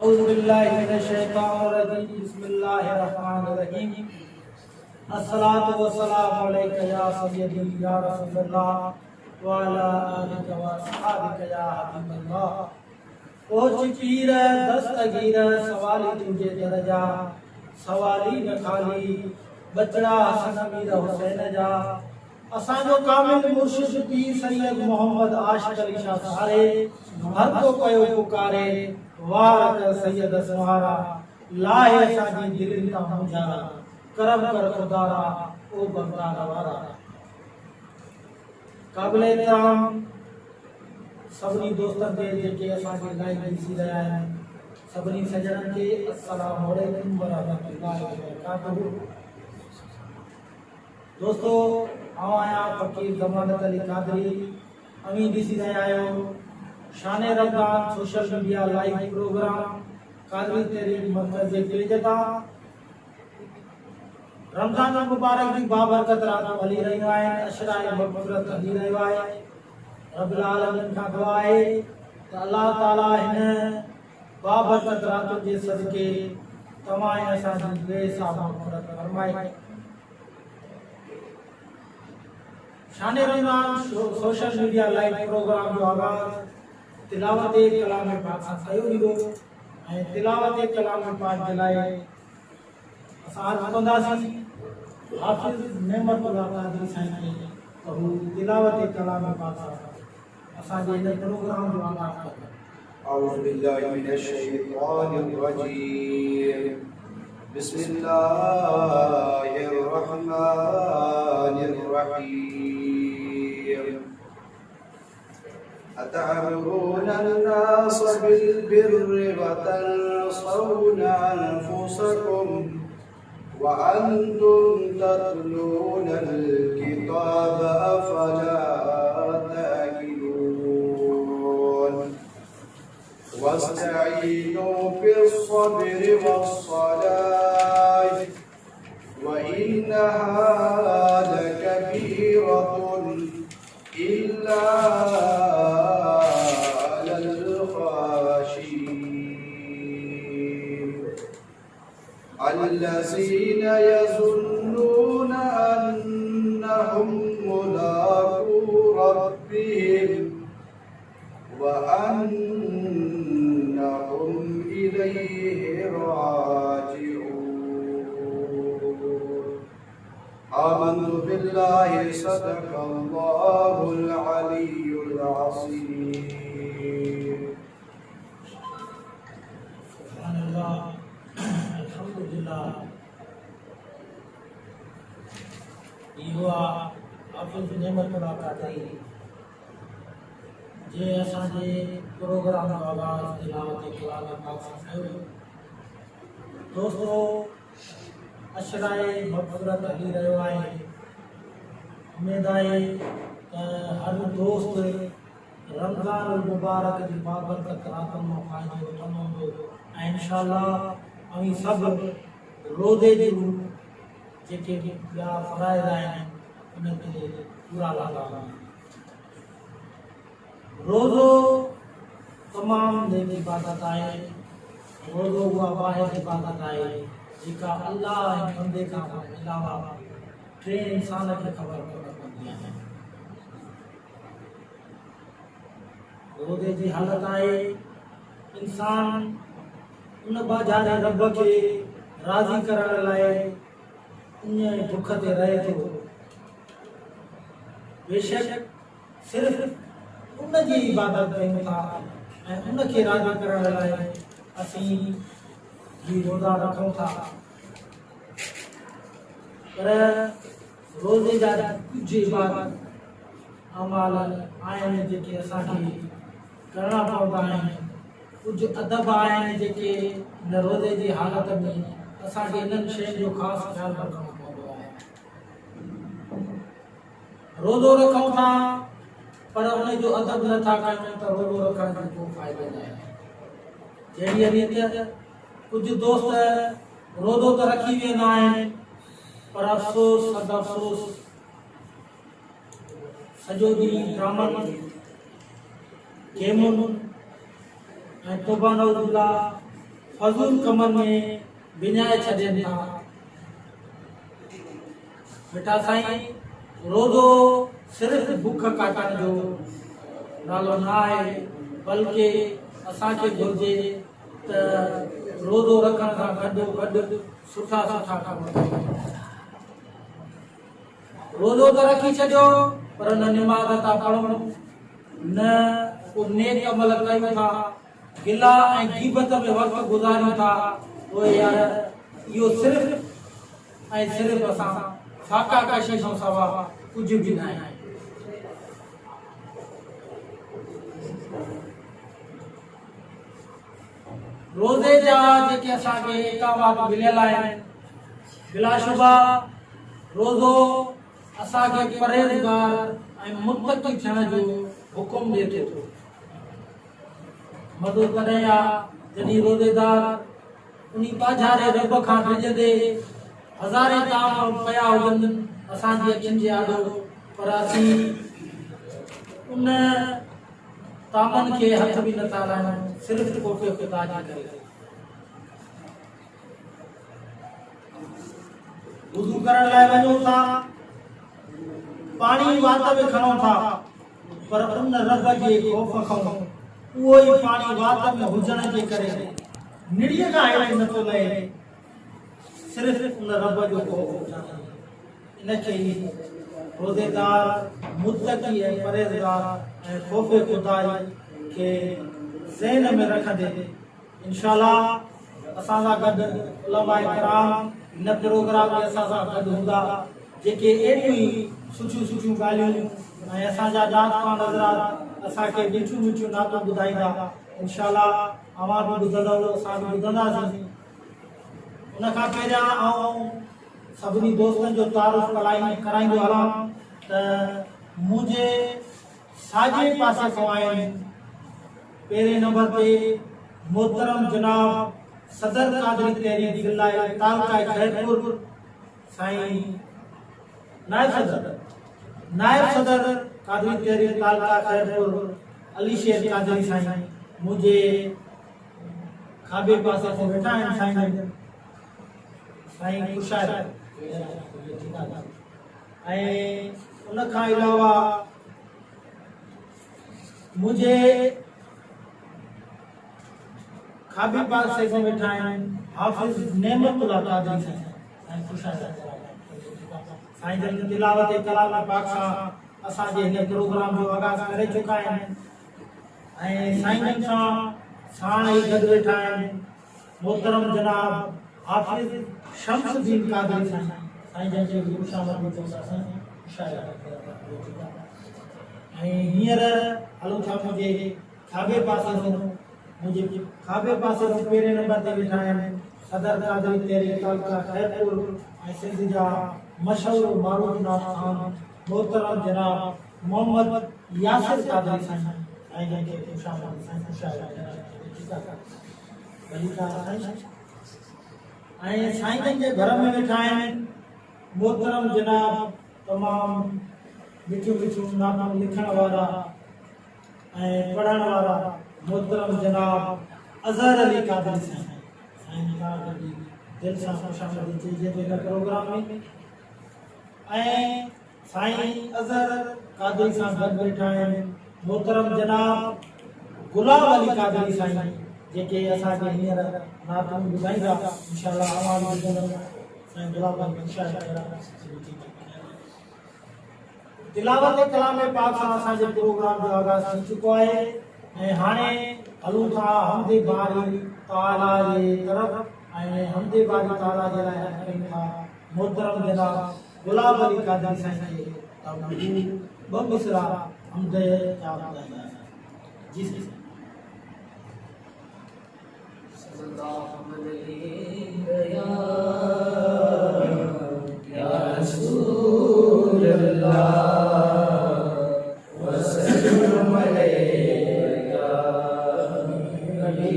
बिस्मिल्लाहिर्रहमानिर्रहीम। अस्सलातु वस्सलामु अलैका या सय्यदी या रसूलल्लाह व अला आलिका व अस्हाबिका या हबीबल्लाह। पहुंच पीर दस्तगीर सवाली तुझे दरजा, सवाली न खाली बचड़ा हसन मीर हुसैन जा। असांजो कामिल मुर्शिद पीर सैयद मोहम्मद आशिक अली शाह सारे हर को कयो पुकारे, वार कर सैयद असवारा लाहे असांजी दिलनि तां मुंझारा। करम कर खुदारा ओ बंदा वारा। काबिल एहतराम सभिनी दोस्तनि खे जेके असांखे लाइव ॾिसी रहिया आहिनि, सभिनी सजणनि खे अस्सलामु अलैकुम व रहमतुल्लाहि व बरकातहू। दोस्तो, आऊं आहियां फ़क़ीर ज़मानत अली क़ादरी। अमीं ॾिसी रहिया आहियो शाने Ramzan social media live program Qadri तहरीक मर्कज़ जे पेज तां। रमज़ान मुबारक जी बाबरकत रात हली रहियूं आहिनि, अशराए मग़फ़िरत हली रहियो आहे। रब्बुल आलमीन खां दुआ आहे त अल्लाह ताला हिन बाबरकत रात जे सदके तमाम असांजी बेहिसाब मग़फ़िरत फरमाए। शाने Ramzan social media live program जो आगाज़ तिलावत कलाम पाक सां कयो वेंदो ऐं तिलावत कलाम पाक जे लाइ असां अर्ज़ु कंदासीं हाफ़िज़ नेमतुल्लाह क़ादरी साईं खे त हू तिलावत कलाम पाक सां असांजे हिन प्रोग्राम जो आगाज़ कंदा। अऊज़ु बिल्लाहि मिनश शैतानिर रजीम। बिस्मिल्लाहिर रहमानिर रहीम। अतअमुरून अन्नास बिल्बिर्रि व तन्सौना अनफुसकुम व अंतुम तत्लूनल किताब अफला ताक़िलून। वस्तईनू बिस्सब्रि वस्सलाह व इन्नहा लकबीरतुन इल्ला अलल खाशिईन अल्लज़ीना यज़ुन्नूना अन्नहुम मुलाक़ू रब्बिहिम व अन्नहुम इलैहि राजिऊन। आमन्तु बिल्लाहि सदक़ल्लाहुल अलियुल अज़ीम। सुभानअल्लाह, अल्हम्दुलिल्लाह। इहो हाफ़िज़ नेमतुल्लाह क़ादरी जे असांजे प्रोग्राम जो आगाज़ तिलावत कलाम पाक सां कयो। दोस्तो, अशराए मग़फ़िरत हली रहियो आहे। उमेद आहे त हर दोस्त रमज़ान मुबारक जी बाबरकत रातनि मां फ़ाइदो वठंदो हूंदो ऐं इंशाअल्लाह अवी सभु रोज़े जूं जेके ॿिया फ़राइज़ आहिनि उन ते पूरा लॻा। रोज़ो तमामु नेक इबादत आहे। रोज़ो उहा वाहिद इबादत आहे जेका अल्लाह ऐं बंदे खां अलावा टे इंसान खे ख़बर कोन पवंदी आहे। रोज़े जी हालत आहे इंसान उन बाजारे रब खे राज़ी करण लाइ उन भुख ते रहे थो। बेशक सिर्फ़ उन जी इबादत कयूं था ऐं उन खे राज़ी करण लाइ असीं ही रोज़ा रखूं था, पर रोज़े जा कुझु इबादत अमाल आहिनि जेके असांखे करणा पवंदा आहिनि। कुझु अदब आहिनि जेके हिन रोज़े जी हालत में असांखे इन्हनि शयुनि जो ख़ासि ख़्यालु रखणो पवंदो आहे। रोज़ो रखूं था पर उन जो अदब नथा कयूं त रोज़ो रखण जो को फ़ाइदो न आहे। जहिड़ी रीति कुझु दोस्त रोज़ो त रखी वेंदा आहिनि पर अफ़सोस सद अफ़सोस सॼो ॾींहुं ड्रामनि गेमुनि ऐं तौबा नऊज़ुबिल्लाह फज़ूल कमनि में विञाए छॾनि था। मिठा साईं, रोज़ो सिर्फ़ बुख काटण जो नालो न आहे, बल्कि असांखे घुरिजे त रोज़ो रखण सां गॾु सुठा सुठा कम कयूं। रोज़ो त रखी छॾियो, पर न निमाज़ था पढ़ूं, न को नेक अमल कयूं था, गिला ऐं गीबत में वक़्तु गुज़ारियूं था, पोइ यार इहो सिर्फ़ ऐं सिर्फ़ असां फाका कशिश खां सवा कुझु बि न आहे। रोज़े जा जेके असांखे इकामात मिलियल आहिनि, बिलाशुबा रोज़ो असांखे परहेज़गार ऐं मुतक़ी थियण जो हुकुम ॾिए थो। मज़ो तॾहिं आहे जॾहिं रोज़ेदार उन पाझारे रब खां डिॼंदे हज़ारे ताम पिया हुजनि असांजी अखियुनि जे आॾो, पर असीं उन तामनि खे हथ बि नथा लाहियूं, सिर्फ़ कोफ़े ख़ुदा जी करे। वुज़ू करण लाइ वञूं था, पाणी वात में खणूं था, पर उन रब जे ख़ौफ़ खां उहो ई पाणी वात में हुजण जे करे निड़ीअ खां हेठि नथो लहे, सिर्फ़ उन रब जो ख़ौफ़ हुजणु। इनखे ई रोज़ेदार, मुतक़ी ऐं परहेज़गार ऐं ख़ौफ़ ख़ुदा खे ज़हन में रखंदे इंशाअल्लाह असां सां गॾु उलमा इकराम इन प्रोग्राम में असां सां गॾु हूंदा, जेके एॾियूं सुठियूं सुठियूं ॻाल्हियूं ऐं असांजा दातान हज़रात असांखे मिठियूं मिठियूं नातूं ॿुधाईंदा। इंशाअल्लाह अवां बि ॿुधंदव, असां बि ॿुधंदासीं। उन खां पहिरियां आउं सभिनी दोस्तनि जो तारुफ़ कराईंदो हलां त मुंहिंजे साॼे पासे खां आहिनि पहिरें नंबर ते मोहतरम जनाब सदर कादरी तहरीक ज़िला तालका खैरपुर साईं नायब सदर कादरी तहरीक तालका खैरपुर अली शेर कादरी साईं मुझे खाबे पासे से बैठा है साईं साईं खुशार ऐं उन खां अलावा मुझे खाबे पासे से बैठा है हाफिज नेमतुल्लाह कादरी साईं खुशार साईं जन तिलावत कलाम पाक सां असांजे हिन प्रोग्राम जो आगाज़ करे चुका आहिनि ऐं साईं जन सां साण ई गॾु वेठा आहिनि मोहतरम जनाब हाफिज शम्सुद्दीन कादरी साईं जन जे ख़ुशामद ऐं हींअर हलूं था मुंहिंजे खाबे पासे मुंहिंजे खाबे पासे पहिरें नंबर ते वेठा आहिनि सदर कादरी तहरीक तालका खैरपुर ऐं सिंध जा मशहूर मारूफ नाम खान मोहतरम जनाब मोहम्मद यासिर कादरी साईं जन के खुशामद ऐं साईं जन जे घर में वेठा आहिनि मोहतरम जनाब तमामु मिठियूं मिठियूं नातूं लिखण वारा ऐं पढ़ण वारा मोहतरम जनाब अज़हर अली कादरी साईं दिल सां खुशामद थिए हिन प्रोग्राम में ऐं साईं अज़हर कादरी सां गॾु वेठा आहिनि मोहतरम जनाब गुलाम अली कादरी साईं जेके असांखे हींअर नातूं ॿुधाईंदा इंशाअल्लाह अवां बि ॿुधंदव। साईं गुलाम अली तिलावत कलाम पाक सां असांजे प्रोग्राम जो आगाज़ थी चुको आहे ऐं हाणे हलूं था हमदे बारी ताला जे तरफ़ ऐं हमदे बारी ताला जे लाइ कयूं था मोहतरम जनाब गुलाम अली कादरी साईं खे ॿ मिसरा हमद जा ॿुधाईंदा जी या रसूल अल्लाह वसल्लम अलैका नबी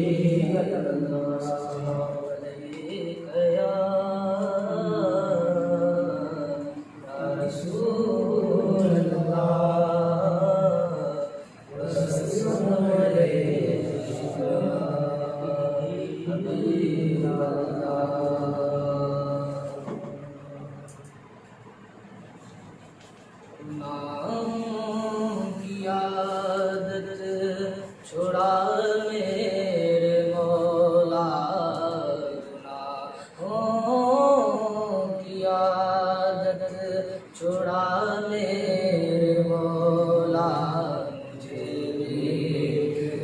छोड़ा मेरे मौला, गुनाहों की आदत छोड़ा मेरे मौला, मुझे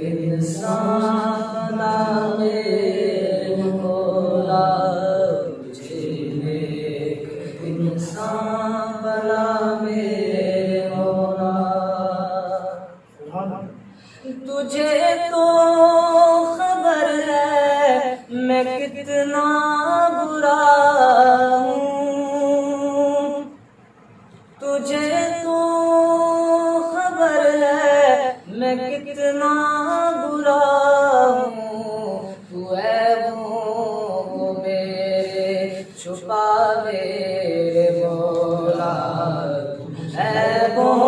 इंसान बना मेरे मौला, मुझे इंसान बना मेरे मौला। तुझे तो खबर है मैं कितना बुरा हूँ, तुझे तो खबर है मैं कितना बुरा हूँ। तू ऐबों को मेरे छुपा मेरे मौला, ऐबों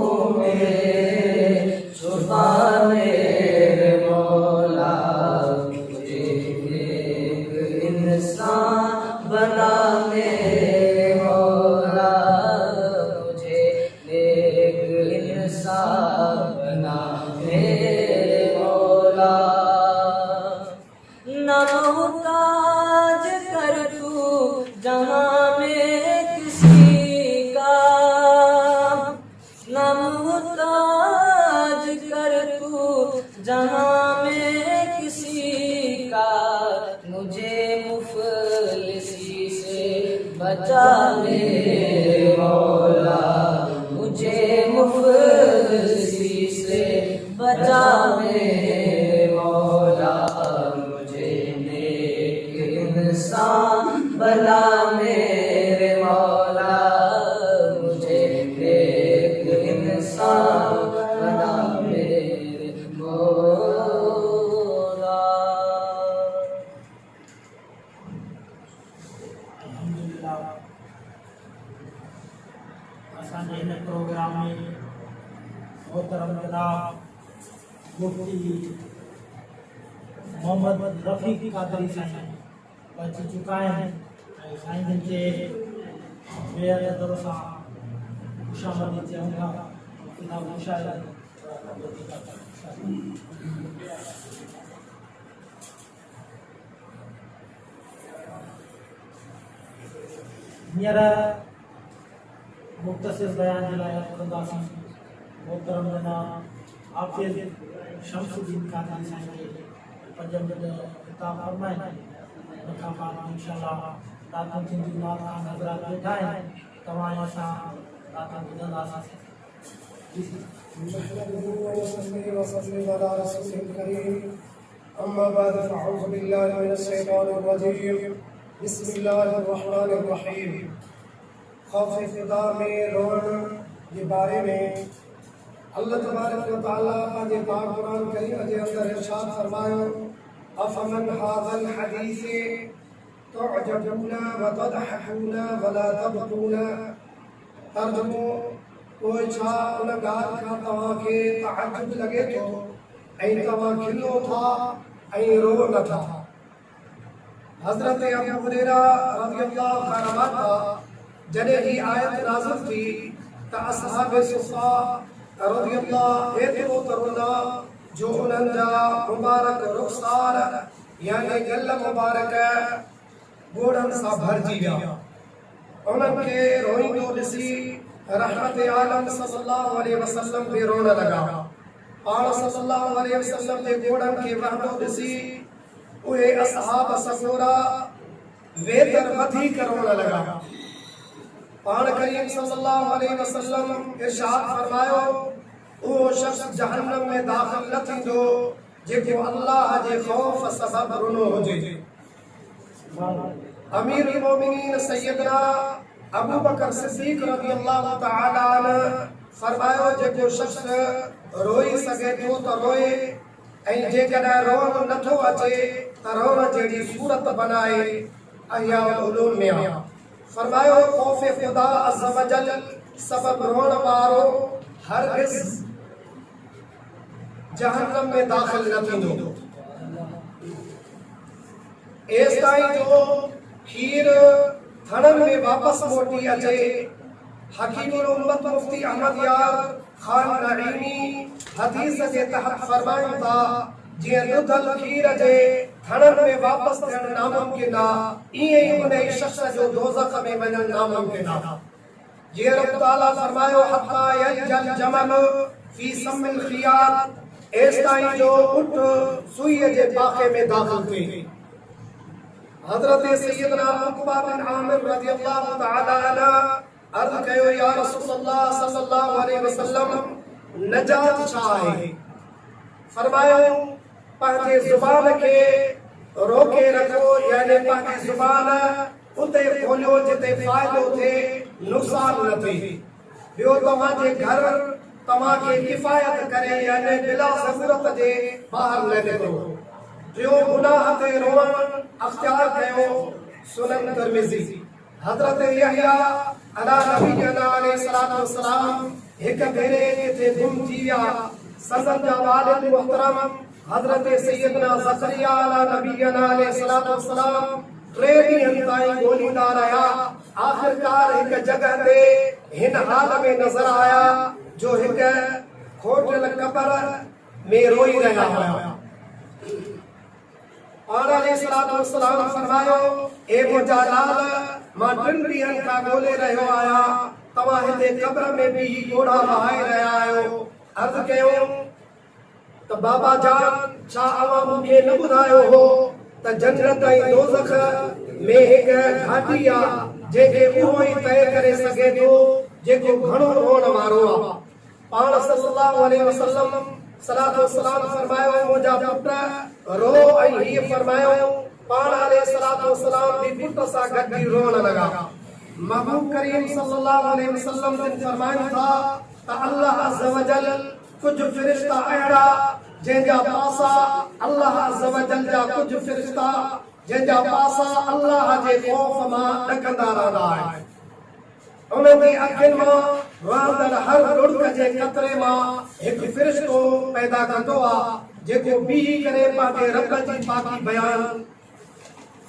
को मेरे छुपा मेरे मौला, मुझे एक इंसान बना मेरे मौला, मुझे एक इंसान बना मेरे मौला। न मोहताज कर तू जहाँ में किसी का, न मोहताज कर तू जहाँ में किसी का, मुझे मुफलिसी से बचा मेरे मौला, मुझे मुफलिसी से बचा मेरे मौला, मुझे नेक इंसान बना मेरे मौला, मुझे नेक इंसान बना मेरे मौला। अल्हम्दुलिल्लाह, असांजे हिन प्रोग्राम में मोहतरम जनाब मुफ्ती मोहम्मद रफ़ीक कादरी साईं पहुंची चुका आहिनि ऐं साईं खे बेअदब सां ख़ुशामदी चऊं था। इन मुशाइरनि हींअर मुख़्तसिर बयान जे लाइ कंदासीं। मोहतरम जनाब हाफ़िज़ शमसुद्दीन कादरी साईं खे 5 मिंट ख़िताब फरमाइनि। उन खां बाद इंशाअल्लाह दातन थींदी नात खां हज़रात वेठा आहिनि, तव्हां असां दातन ॿुधंदासीं। अम्मा बाद फ़अऊज़ु बिल्लाहि मिनश शैतानिर रजीम। बिस्मिल्लाहिर रहमानिर रहीम। खौफ खुदा में रोने के बारे में अल्लाह तबारक व तआला पंहिंजे पाक कुरान करीम जे अंदर इरशाद फरमायो, अफमन हाज़ल हदीस तुअजबूना व तदहकूना व ला तबकूना। तर्जुमो, कोई छा उन ॻाल्हि खां तव्हांखे तअजुब लॻे थो ऐं तव्हां खिलो था ऐं रो नथा। हज़रत अबू हुरैरा रज़ियल्लाहु ताला अन्हु जॾहिं ही आयत नाज़िल थी त असहाबे सुफ़ा रज़ियल्लाहु एतिरो त रोना जो उन्हनि जा मुबारक रुख़सार यानी गल मुबारक गोड़नि सां भरिजी विया। उन्हनि खे रोईंदो ॾिसी रहमत आलम सल्लल्लाहु अलैहि वसल्लम बि रोअण लॻा। पाण सल्लल्लाहु अलैहि वसल्लम जे गोड़नि खे वहंदो ॾिसी उहे असहाब सफ़ोरा वेतर वधीक रोअण लॻा। पाण करीम सल्लल्लाहु अलैहि वसल्लम इरशाद फरमायो, उहो शख्स जहन्नम में दाख़िल न थींदो जेको अल्लाह जे ख़ौफ़ सबब रुनो हुजे। अमीरुल मोमिनीन सैयदना अबू बकर सिद्दीक़ रज़ियल्लाहु तआला अन्हु फरमायो, जेको शख्स रोई सघे थो त रोए ऐं जेकॾहिं रोअण नथो अचे त रोअण जहिड़ी सूरत बनाए। अहयाउल उलूम में फरमायो, ख़ौफ़ खुदा अज़्ज़ व जल सबब रोअण वारो हरगिज़ जहन्नम में दाख़िल न थींदो। एस ताईं जो खीर थड़न में वापस मोटी अचे। हकीमुल उम्मत मुफ्ती अहमद यार खान नईमी हदीस जे तहत फरमाइनि था जीअं दुधल खीर जे थड़न में वापस थियण नामुमकिन आहे, ईअं ई उन शख्स जो दोज़ख में वञण नामुमकिन आहे। जीअं रब ताला फरमायो हत्ता यजल जमल फी सम्मिल खियात, एस ताईं जो उठ सुईअ जे पाखे में दाख़िल थिए। हज़रत सैयदना उक़बा बिन आमिर रज़ियल्लाहु तआला अन्हु अर्ज़ कयो या रसूलल्लाह सल्लल्लाहु अलैहि वसल्लम नजात छा आहे? फरमायो पंहिंजे ज़ुबान खे रोके रखो, यानी पंहिंजी ज़ुबान उते खोलियो जिते फ़ाइदो थिए, नुक़सान न थिए। ॿियो तव्हांजे घर तव्हांखे किफ़ायत करे, यानी बिला ज़रूरत जे ॿाहिरि न निकिरो। टियों गुनाह ते रोअण अख़्तियार कयो। सुनन तिर्मिज़ी। हज़रत यहया अला नबीना अलैहिस्सलातु वस्सलाम हिक भेरे किथे गुम थी विया। संदन जा वालिद मुहतरम हज़रत सैयदना ज़करिया अला नबीना अलैहिस्सलातु वस्सलाम 3 ॾींहंनि ताईं ॻोल्हींदा रहिया। आख़िरकार हिक जगह ते हिन हाल में नज़र आया जो हिक खोटियल कबर में रोई रहिया हुआ। और अलैहिस्सलातु वस्सलाम फरमायो ए मुंहिंजा लाल, मां 3 ॾींहंनि खां ॻोल्हे रहियो आहियां, तव्हां हिते कब्र में बि ॻोढ़ा वहाए रहिया आहियो। अर्ज़ कयो त बाबा जान, छा अव्हां मूंखे न ॿुधायो हो त जन्नत ऐं दोज़ख में हिक घाटी आहे जंहिंखे उहो ई तय करे सघे थो जेको घणो रोअण वारो आहे। पाण सल्लल्लाहु अलैहि वसल्लम सलातो सलाम फरमायो मुंहिंजा पुट रो, ऐं हीअ फरमायो पाण अलैहिस्सलातु वस्सलाम बि पुट सां गॾिजी रोअण लॻा। महबूब करीम सल्लल्लाहु अलैहि वसल्लम जिन फरमाइनि था त अल्लाह अज़्ज़ व जल कुझु फ़रिश्ता अहिड़ा जंहिंजा पासा अल्लाह अज़्ज़ व जल जा कुझु फ़रिश्ता जंहिंजा पासा अल्लाह जे ख़ौफ़ मां ॾकंदा रहंदा आहिनि। उन्हनि जी अखियुनि मां वहंदड़ हर लुड़क जे कतरे मां हिकु फ़रिश्तो पैदा कंदो आहे जेको बीही करे पंहिंजे रब जी पाकी बयान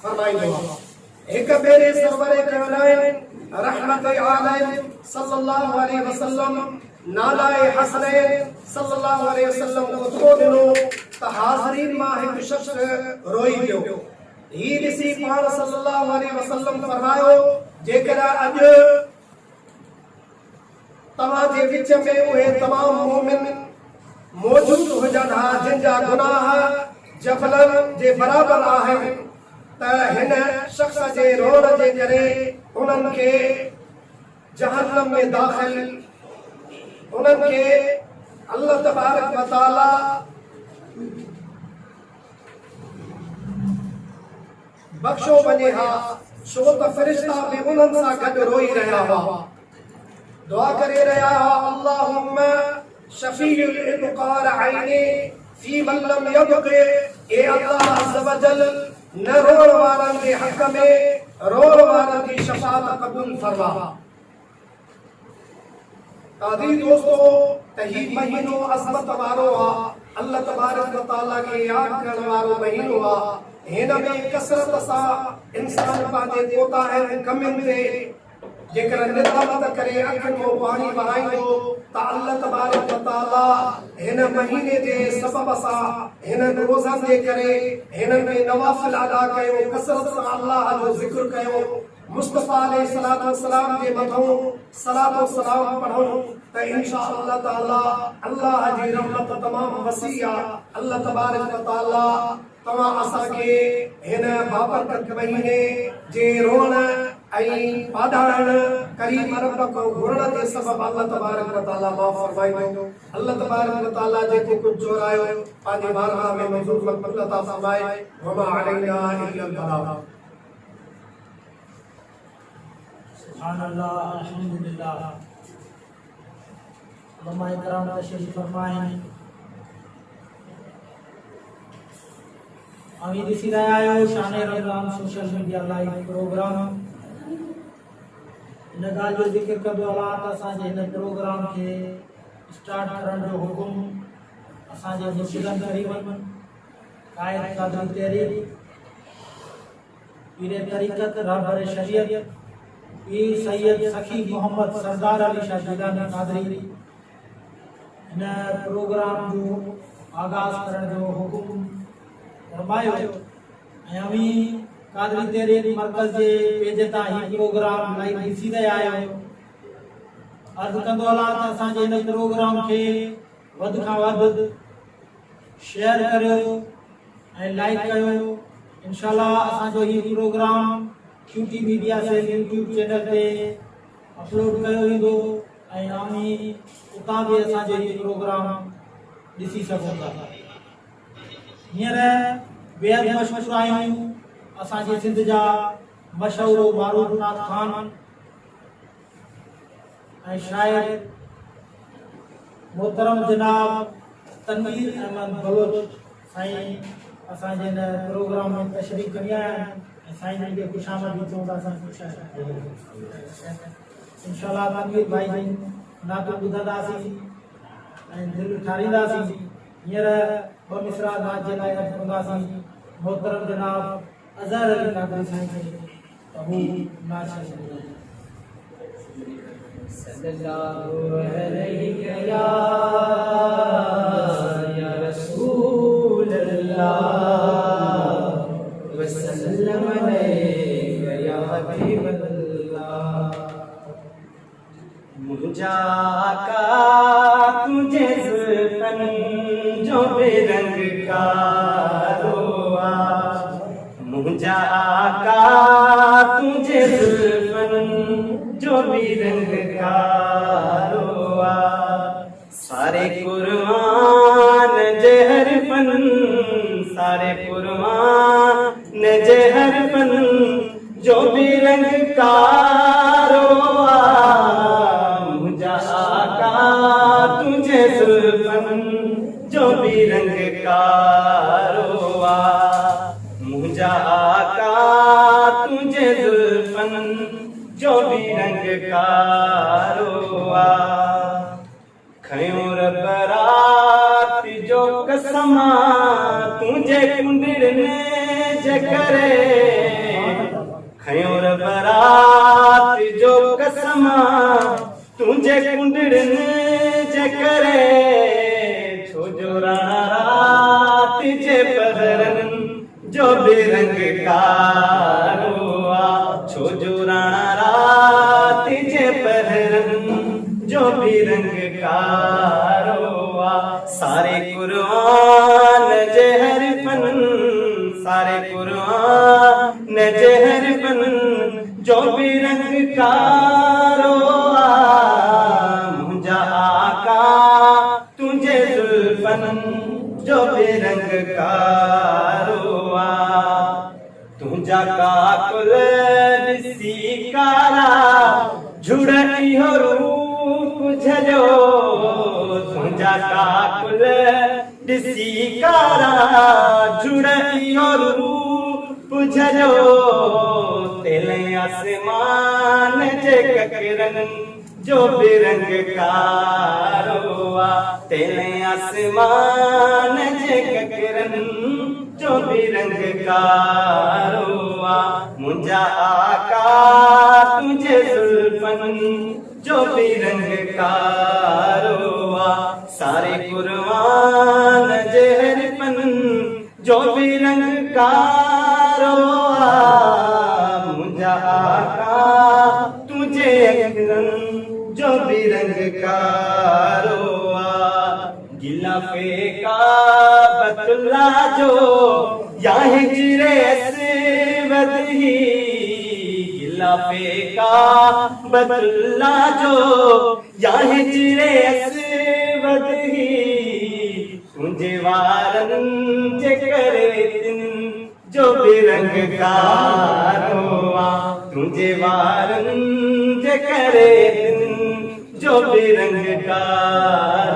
फरमाईंदो आहे। हिक भेरे सरवरे कायनात रहमत आलम सल्लल्लाहु अलैहि वसल्लम नालाए हसनैन सल्लल्लाहु अलैहि वसल्लम को तो ॾिनो त हाज़रीन मां हिकु शख़्स रोई पियो। ही ॾिसी पाण सल्लल्लाहु अलैहि वसल्लम फरमायो जेकॾहिं अॼु तव्हांजे विच में उहे तमाम मोमिन मौजूद हुजनि हा जिनजा गुनाह जबलन जे बराबर आहिनि, त हिन शख़्स जे रोअण जे करे उन्हनि खे जहन्नम में दाख़िल, उन्हनि खे अल्लाह तबारक व तआला बख्शो वञे हा, छो त फ़रिश्ता बि उन्हनि सां गॾु रोई रहिया हुआ, दुआ करे रहिया हुआ अल्लाहुम्मा शफ़ीउल इब्कार आइनी फी मन लम यबक़ि, ए अल्लाह अज़्ज़ व जल न रोअण वारनि जे हक़ में रोअण वारनि जी शफ़ाअत क़बूल फरमा। तादी दोस्तो त ही महीनो अज़मत वारो आहे, अल्लाह तबारक व तआला खे यादि करण वारो महीनो आहे। हिन में कसरत सां इंसान पंहिंजे कोताहियुनि कमियुनि ते जेकर निदामत करे अखियुनि में पाणी बहाईंदो त अल्लाह तबारक व तआला हिन महीने जे सबब सां हिन रोज़नि जे करे हिन में नवाफिल अदा कयो, कसरत सां अल्लाह जो ज़िक्र कयो, मुस्तफ़ा अलैहिस्सलातु वस्सलाम जे मथां सलात व सलाम पढ़ूं त इंशाअल्लाह ताला अल्लाह जी रहमत तमाम वसी आहे। अल्लाह तबारक व तआला तव्हां असांखे हिन बाबरकत महीने जे रोअण ऐं पाधारण करीम रब को घुरण जे सबब अल्लाह तबारक व तआला माफ़ फरमाइंदो। अल्लाह तबारक व तआला जेको कुझु चोरायो पंहिंजे बारगाह में मंज़ूर मक़बूल अता फरमाए। वमा अलैना इल्लल बलाग। सुभानअल्लाह, अल्हम्दुलिल्लाह। उलमाए किराम तशरीफ फरमाए। अभी ॾिसी रहिया आहियो शान Ramzan social media live program. इन ॻाल्हि जो ज़िक्र कंदो आहे त असांजे हिन प्रोग्राम खे स्टार्ट करण जो हुकुम असांजे मुर्शिदनि करीमनि क़ाइद क़ादरी तहरीर पीर तरीक़त रहबर शरीयत पीर सैयद सखी मोहम्मद सरदार अली शाह जिलानी कादरी इन प्रोग्राम जो आगाज़ करण जो हुकुम फरमायो ऐं अमी कादरी तहरीक मरकज़ जे पेज तां ही प्रोग्राम लाइव ॾिसी रहिया आहियो। अर्ज़ कंदो हलां त असांजे इन प्रोग्राम खे वध खां वधि शेयर करियो ऐं लाइक कयो। इंशाअल्लाह असांजो ही प्रोग्राम QT मीडिया से यूट्यूब चैनल ते अपलोड कयो वेंदो ऐं आमी उतां बि असांजो ही प्रोग्राम ॾिसी सघो था। हींअर बेहद मशहूरु आहियूं असांजे सिंध जा मशहूरु मारूफ नाथ खान ऐं शाइर मोहतरम जनाब तनवीर अहमद बलोच साईं असांजे इन प्रोग्राम में तशरीफ़ करी आया आहिनि ऐं साईं खे ख़ुशामदीद चऊं था। असां इंशाअल्लाह तनवीर भाई जी नातो ॿुधंदासीं ऐं दिलि ठारींदासीं। हींअर ॿ मिसरा नाच जे लाइ अर्ज़ु कंदासीं मोहतरम जनाब अज़हर अली कादरी साईं खे त हू नाच ॿुधाईंदा। सल्लल्लाहु अलैहि या रसूल अल्लाह वसल्लम अलैहि या हबीब अल्लाह। मुझा का तुझे जुल्फन जो बेरंग का रोआ, मुझा का तुझे जुल्फन जो भी रंग का रोआ। सारे कुर्बान जहर पन, सारे कुर्बान जहर पन जो भी रंग का रोआ। मुझा आका तुझे जुल्फन जो भी रंग का रोआ, मुझा आका तुझे जुल्फन जो भी रंग का रोआ। खयोर बरात जो कसमा तुझे कुंडने जकरे, खयोर बरात जो कसमा तुझे कुंडने जकरे। छोजो रात जे पहरन जो बेरंग का रोआ, छोजो रात जे पहरन जो बेरंग का रोआ। सारे कुर्बान जहर पन, सारे कुर्बान जहर पन जो बेरंग का रोआ। मुझा आका तुझे जुल्फन जो बेरंग का रोआ। तुझा का कुल दिसी कारा झुड़ई हो रूप झलो, तुझा का कुल दिसी कारा झुड़ई हो रूप झलो। तेले आसमान जे ककरन जो बेरंग का रोआ, तेले आसमान जे ककरन जो बेरंग का रोआ। मुझा आका तुझे जुल्फन जो बेरंग का रोआ। सारे कुर्बान जहर पन जो बेरंग का रोआ। मुझा आका तुझे अकरन जो बेरंग का रोआ। गिला फेंका बतला जो या हिजरे असवद ही, गिला फेंका बतला जो या हिजरे असवद ही। तुझे वारन जे करे दिन जो बेरंग का रोआ, तुझे वारन जे करे दिन जो बेरंग का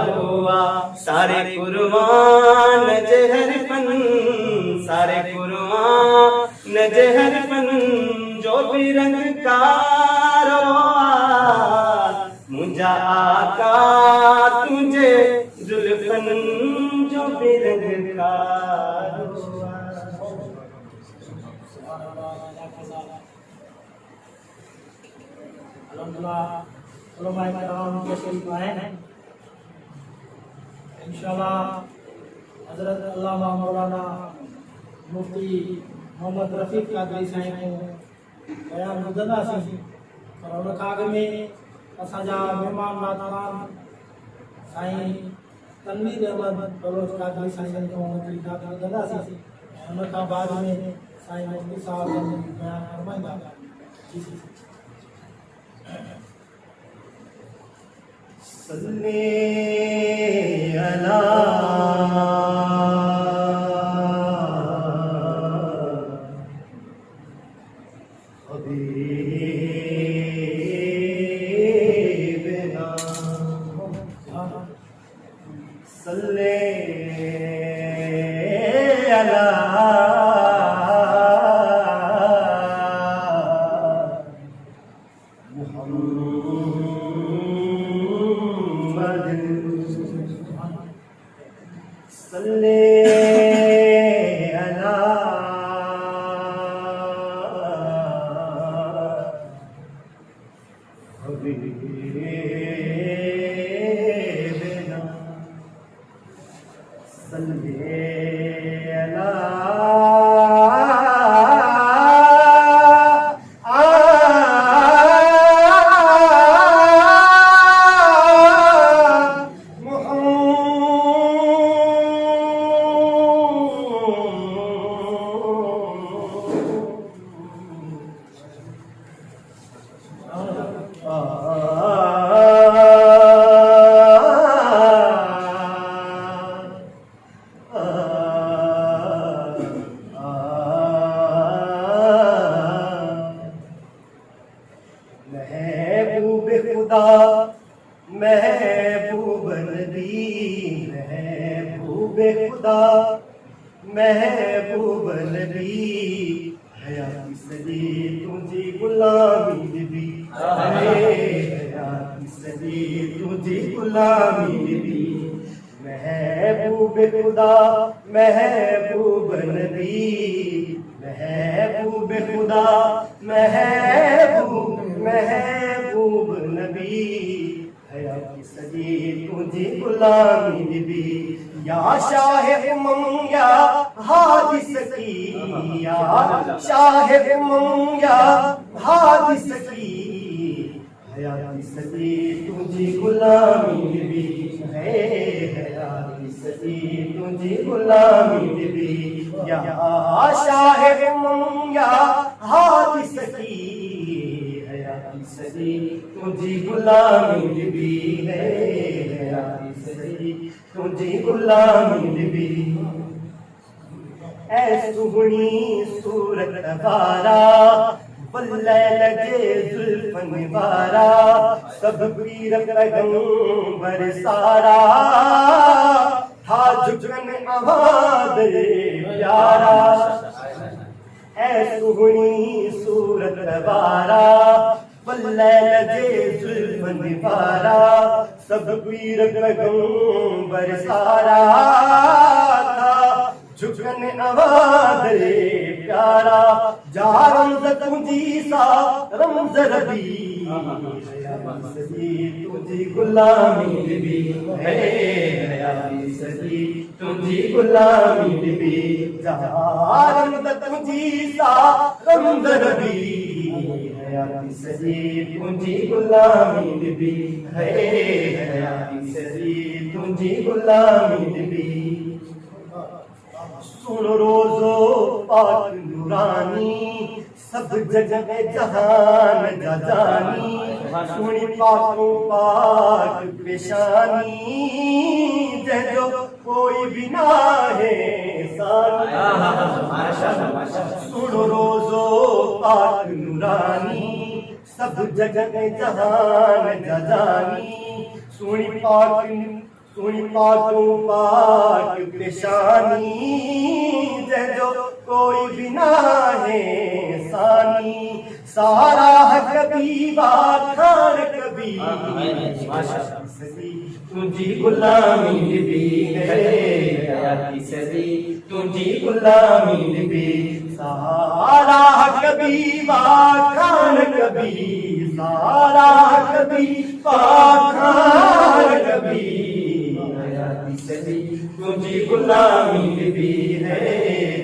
रोआ। सारे कुर्बान जहर पन, सारे कुर्बान जहर पन जो बेरंग का रोआ। मुझा आका तुझे जुल्फन जो बेरंग का रोआ। हमारे बाद अल्हम्दुलिल्लाह उलमाए किराम तशरीफ आए हैं। इंशाअल्लाह हज़रत अल्लामा मौलाना मुफ्ती मोहम्मद रफ़ीक कादरी साईं को बयान ॿुधंदासीं, पर उन खां अॻु में असांजा महिमान नातवान साईं तनवीर अहमद बलोच कादरी साईं को ॿुधंदासीं, ऐं उन खां बाद में साईं मुफ्ती साहब बयान फरमाईंदा। सल्ले अला हबीबना सल्ले अला सल्ले अला हबीबना सल्ले अला महबूब खुदा महबूब नबी, महबूब खुदा महबूब नबी, हयाती सदी तुझी गुलामी नबी, हयाती सदी तुझी गुलामी नबी, महबूब खुदा महबूब नबी, महबूब खुदा महबूब नबी, हयाती सदी तुझी गुलामी नबी, या शाह उमम या हादी सकी, या शाह उमम या हादी सकी, हयाती सदी तुझी गुलामी नबी, हयाती सदी तुझी गुलामी नबी, या शाह उमम या हादी सकी, हयाती सदी तुझी गुलामी नबी है, हयाती सदी तुझी गुलामी नबी। ऐ सुहनी सूरत वारा बल्ले लगे जुल्फन वारा, सब पीर पैगंबर सारा, था झुकन आवाज़ प्यारा। ऐ सुहनी सूरत वारा बल्ले लगे जुल्फन वारा, सब पीर पैगंबर सारा, था झुकन आवाज़ प्यारा, जा रमज़ तुझी सा रमज़ रबी, हयाती सदी तुझी गुलामी नबी है, हयाती सदी तुझी गुलामी नबी, जा रमज़ तुझी सा रमज़ रबी, हयाती सदी तुझी गुलामी नबी है, हयाती सदी तुझी गुलामी नबी। सुन रोज़ो पाक नूरानी, सब जगह जहान जानी, सुनी पाकों पाक पेशानी, जो कोई भी ना है सुन रोज़ो पाक नूरानी, सब जगह जहान जानी, सुनी पाकों पाक पेशानी, जो कोई बिना है सानी, सारा हक कभी बाखान कभी, सदी तुझी गुलामी भी है हयाती सदी तुझी गुलामी भी सारा कभी वाखान कभी सारा कभी वाखान कभी हयाती सदी तुझी गुलामी भी है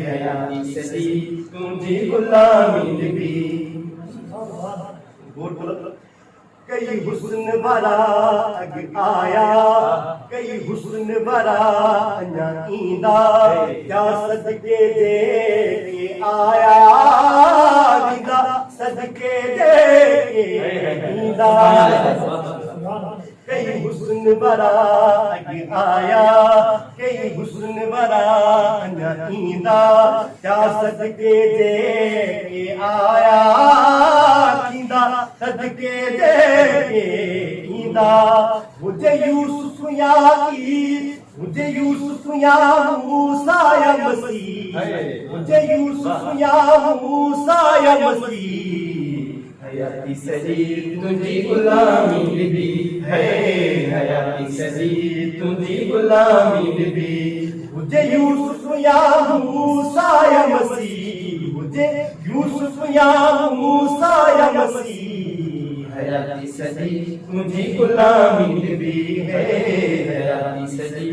हयाती सदी तुझी गुलामी भी बोल बोल कई हुस्न भरा अग आया कई हुस्न भरा अञा ईंदा क्या सदके दे के आया दीदा सदके दे के ईंदा कई हुस्न भरा अग आया कई हुस्न भरा अञा ईंदा क्या सदके दे के आया ईंदा सदके दे के ईंदा मुझे यूसुफ या मूसा या मसीह मुझे यूसुफ या मूसा या मसीह हयाती सदी तुझी गुलामी भी है हयाती सदी तुझी गुलामी भी मुझे यूसुफ या मूसा या मसीह मुझे यूसुफ या मूसा या मसीह हयाती सदी तुझी गुलामी भी है हयाती सदी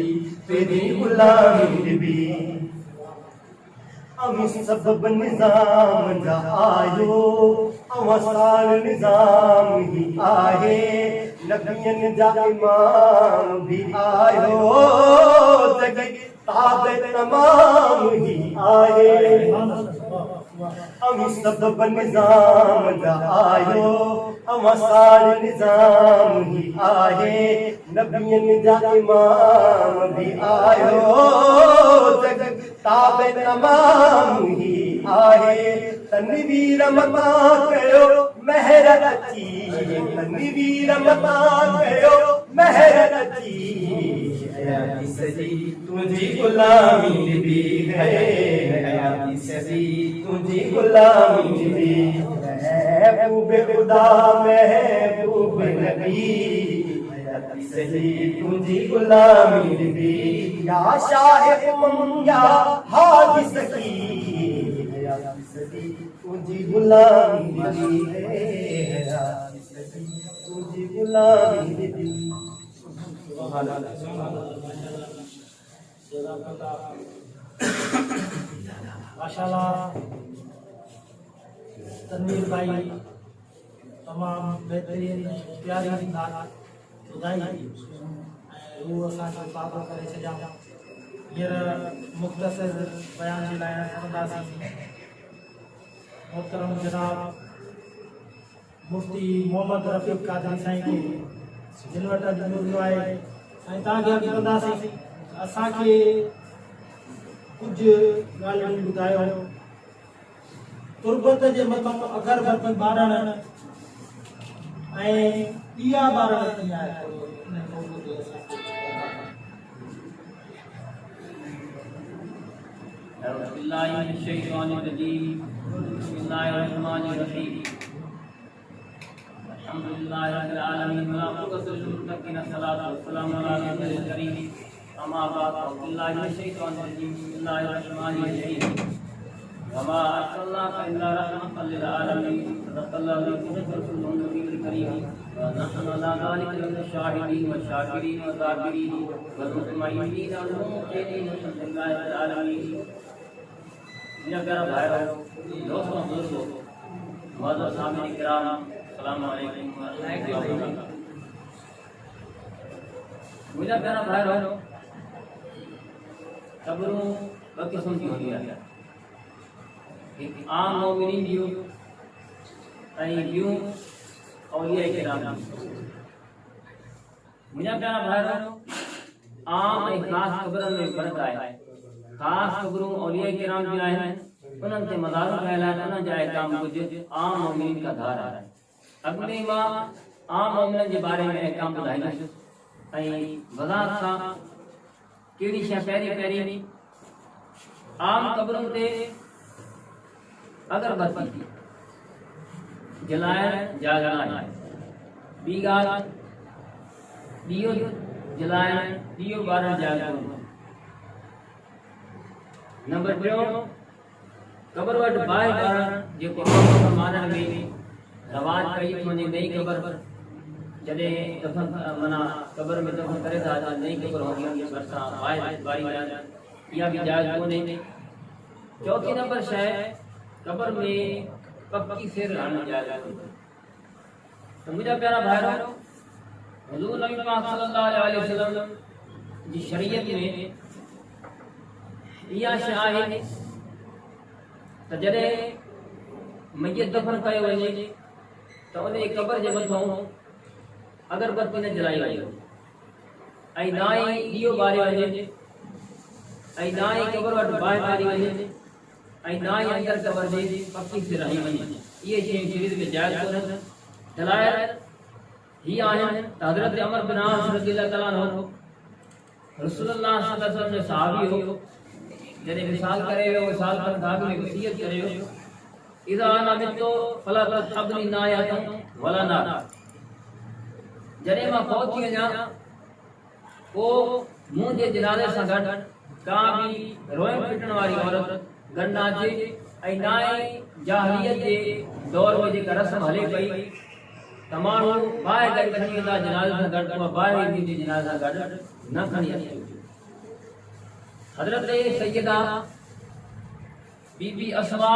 तेरी गुलामी भी हम सबब निजाम जा आयो अवसान निजाम ही आहे नबियन जा इमाम भी आयो जग ताबे तमाम ही आए हम सबब निजाम जा आयो अवसान निजाम ही आहे नबियन जा इमाम भी आयो जग ताबे तमाम ही आहे तनवीर मता कयो महर अची तनवीर मता कयो महर अची हयाती सदी तुझी गुलामी भी है हयाती सदी तुझी गुलामी भी महबूब खुदा महबूब नबी हयाती सदी तुझी गुलामी भी या शाह उम्म या हादी सकी हयाती सदी तुझी गुलामी भी है हयाती सदी तुझी गुलामी भी माशाल्लाह तनवीर भाई तमाम बेहतरीन प्यारी नात ॿुधाई रूह असांखे पाक करे छॾिया हींअर मुख़्तसर बयान जे लाइ खणंदासीं मोहतरम जनाब मुफ्ती मोहम्मद रफ़ीक कादरी साईं खे जिन वटि अॼु मिलियो आहे ऐं तव्हांखे अॻु कंदासीं असांखे कुझु ॻाल्हियूं ॿुधायो तुरबत जे मथां अगरबत्ती ॿारण ऐं ॾीआ ॿारण कीअं आहे अल्हम्दुलिल्लाहि रब्बिल आलमीन वल्लाहुल मुत्तक़ीन सल्लल्लाहु अलैहि वसल्लम अला नबील करीम अमा बाद बिस्मिल्लाहिर रहमानिर रहीम बिस्मिल्लाहिर रहमानिर रहीम वमा अरसलनाका इल्ला रहमतल लिल आलमीन सल्लल्लाहु अलैहि नबील करीम व नहनु अला ज़ालिका मिनश शाहिदीन व शाकिरीन व ज़ाकिरीन व मुतमइनीन व मुक़ीनीन बिस्मिल्लाहिर रब्बिल आलमीन मेरा प्यारा भाई दोस्तों बुजुर्गों मौजूद सामने किराम अस्सलाम वालेकुम व रहमतुल्लाहि व बरकातहू। मुझे प्यारा भाई बहनों कब्रों ब किस्म की होती है एक आम मोमिनीन जूं ऐं ॿियूं औलिया किराम मुझे प्यारा भाई बहनों आम ऐं ख़ास क़ब्रनि में फ़र्क़ु आहे ख़ास क़ब्रूं औलिया किराम जूं आहिनि उन्हनि ते मज़ार कयल आहिनि उन्हनि जा अहकाम कुझु आम मोमिनीन का धार आहे अॻिते मां आम मोमिननि जे बारे में अहकाम ॿुधाईंदुसि ऐं वज़ाहत सां कहिड़ी शइ पहिरीं आम क़ब्रुनि ते अगरबत्ती जलाइण जाइज़ न आहे ॿी ॻाल्हि ॾीओ जलायण दियो बारण जाए नंबर 2 कबर वट बाहि बारण जेको मानण में रवाज कई वञे नई कबर जॾहिं दफन माना कबर में दफन करे था नई कबर होंदी आहे बरसा बाहि बारी इहा भी जायज़ कोन्हे। चौथी नंबर शइ कबर में पक्की सिर हणण जायज़ कोन्हे। तो मुंहिंजा प्यारा भाइरो हुज़ूर नबी पाक सल्लल्लाहु अलैहि वसल्लम जी शरीयत में इहा शइ आहे त जॾहिं मैयत दफन कयो वञे त उन कबर जे मथां अगरबत्ती न जलाई वञे ऐं ना ई ॾीओ ॿारे वञे ऐं ना ई कबर वटि बाहि ॿारी वञे ऐं ना ई अंदरि कबर जे पकी सिर हणी वञे। इहे शयूं शरीर में जाइज़ कोन्हनि। दलाइल ही आहिनि त हज़रत अमर बिन आस रज़ियल्लाहु तआला अन्हु रसूलुल्लाह सल्लल्लाहु अलैहि वसल्लम जो सहाबी हो जॾहिं विसाल करे वियो विसाल खां दाग में वसीयत करे वियो इज़ा अना मितो फला तस्अबनी नायातन वला नार जॾहिं मां फौत थी वञा पोइ मुंहिंजे जनाज़े सां गॾु का बि रोइण पिटण वारी औरत गॾु न अचे ऐं ना ई जाहिलियत जे दौर में जेका रस्म हले पई त माण्हू बाहि गॾु खणी वेंदा जनाज़े सां गॾु उहा बाहि मुंहिंजे जनाज़े सां गॾु न खणी अचे। हज़रत सैयदा बीबी अस्मा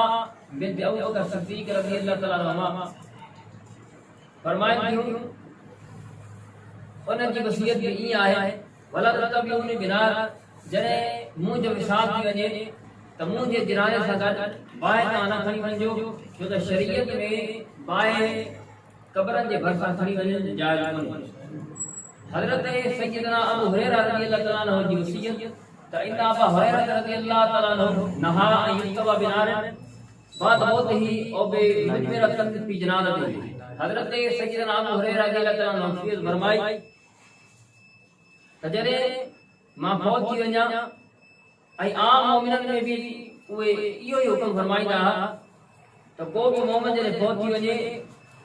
बिन्त अबू बकर सिद्दीक़ रज़ियल्लाहु तआला अन्हा फरमाईंदियूं उन जी वसीयत में ई आहे वला ततबिउन बिनार जॾहिं मुंहुं जो विसाल थी वञे त मुंहिंजे जनाज़े सां गॾु बाहि तव्हां न खणी वञिजो छो त शरीयत में बाहि कबरनि जे भरिसां खणी वञण जाइज़ कोन्हे। हज़रत सैयदना अबू हुरैरा रज़ियल्लाहु तआला अन्हु जी वसीयत त इन अबा हुरैरा रज़ियल्लाहु तआला अन्हु नहा अन युतबा बिनार बाद मौतिही औ बे मुजमिरतन फी जनाज़तिही। हज़रत सैयदना अबू हुरैरा रज़ियल्लाहु तआला अन्हु वसीयत फरमाई त जॾहिं मां फौत थी वञा ऐं आम मोमिननि में बि उहे इहो ई हुकुम फरमाईंदा हुआ त को बि मोमिन जॾहिं फौत थी वञे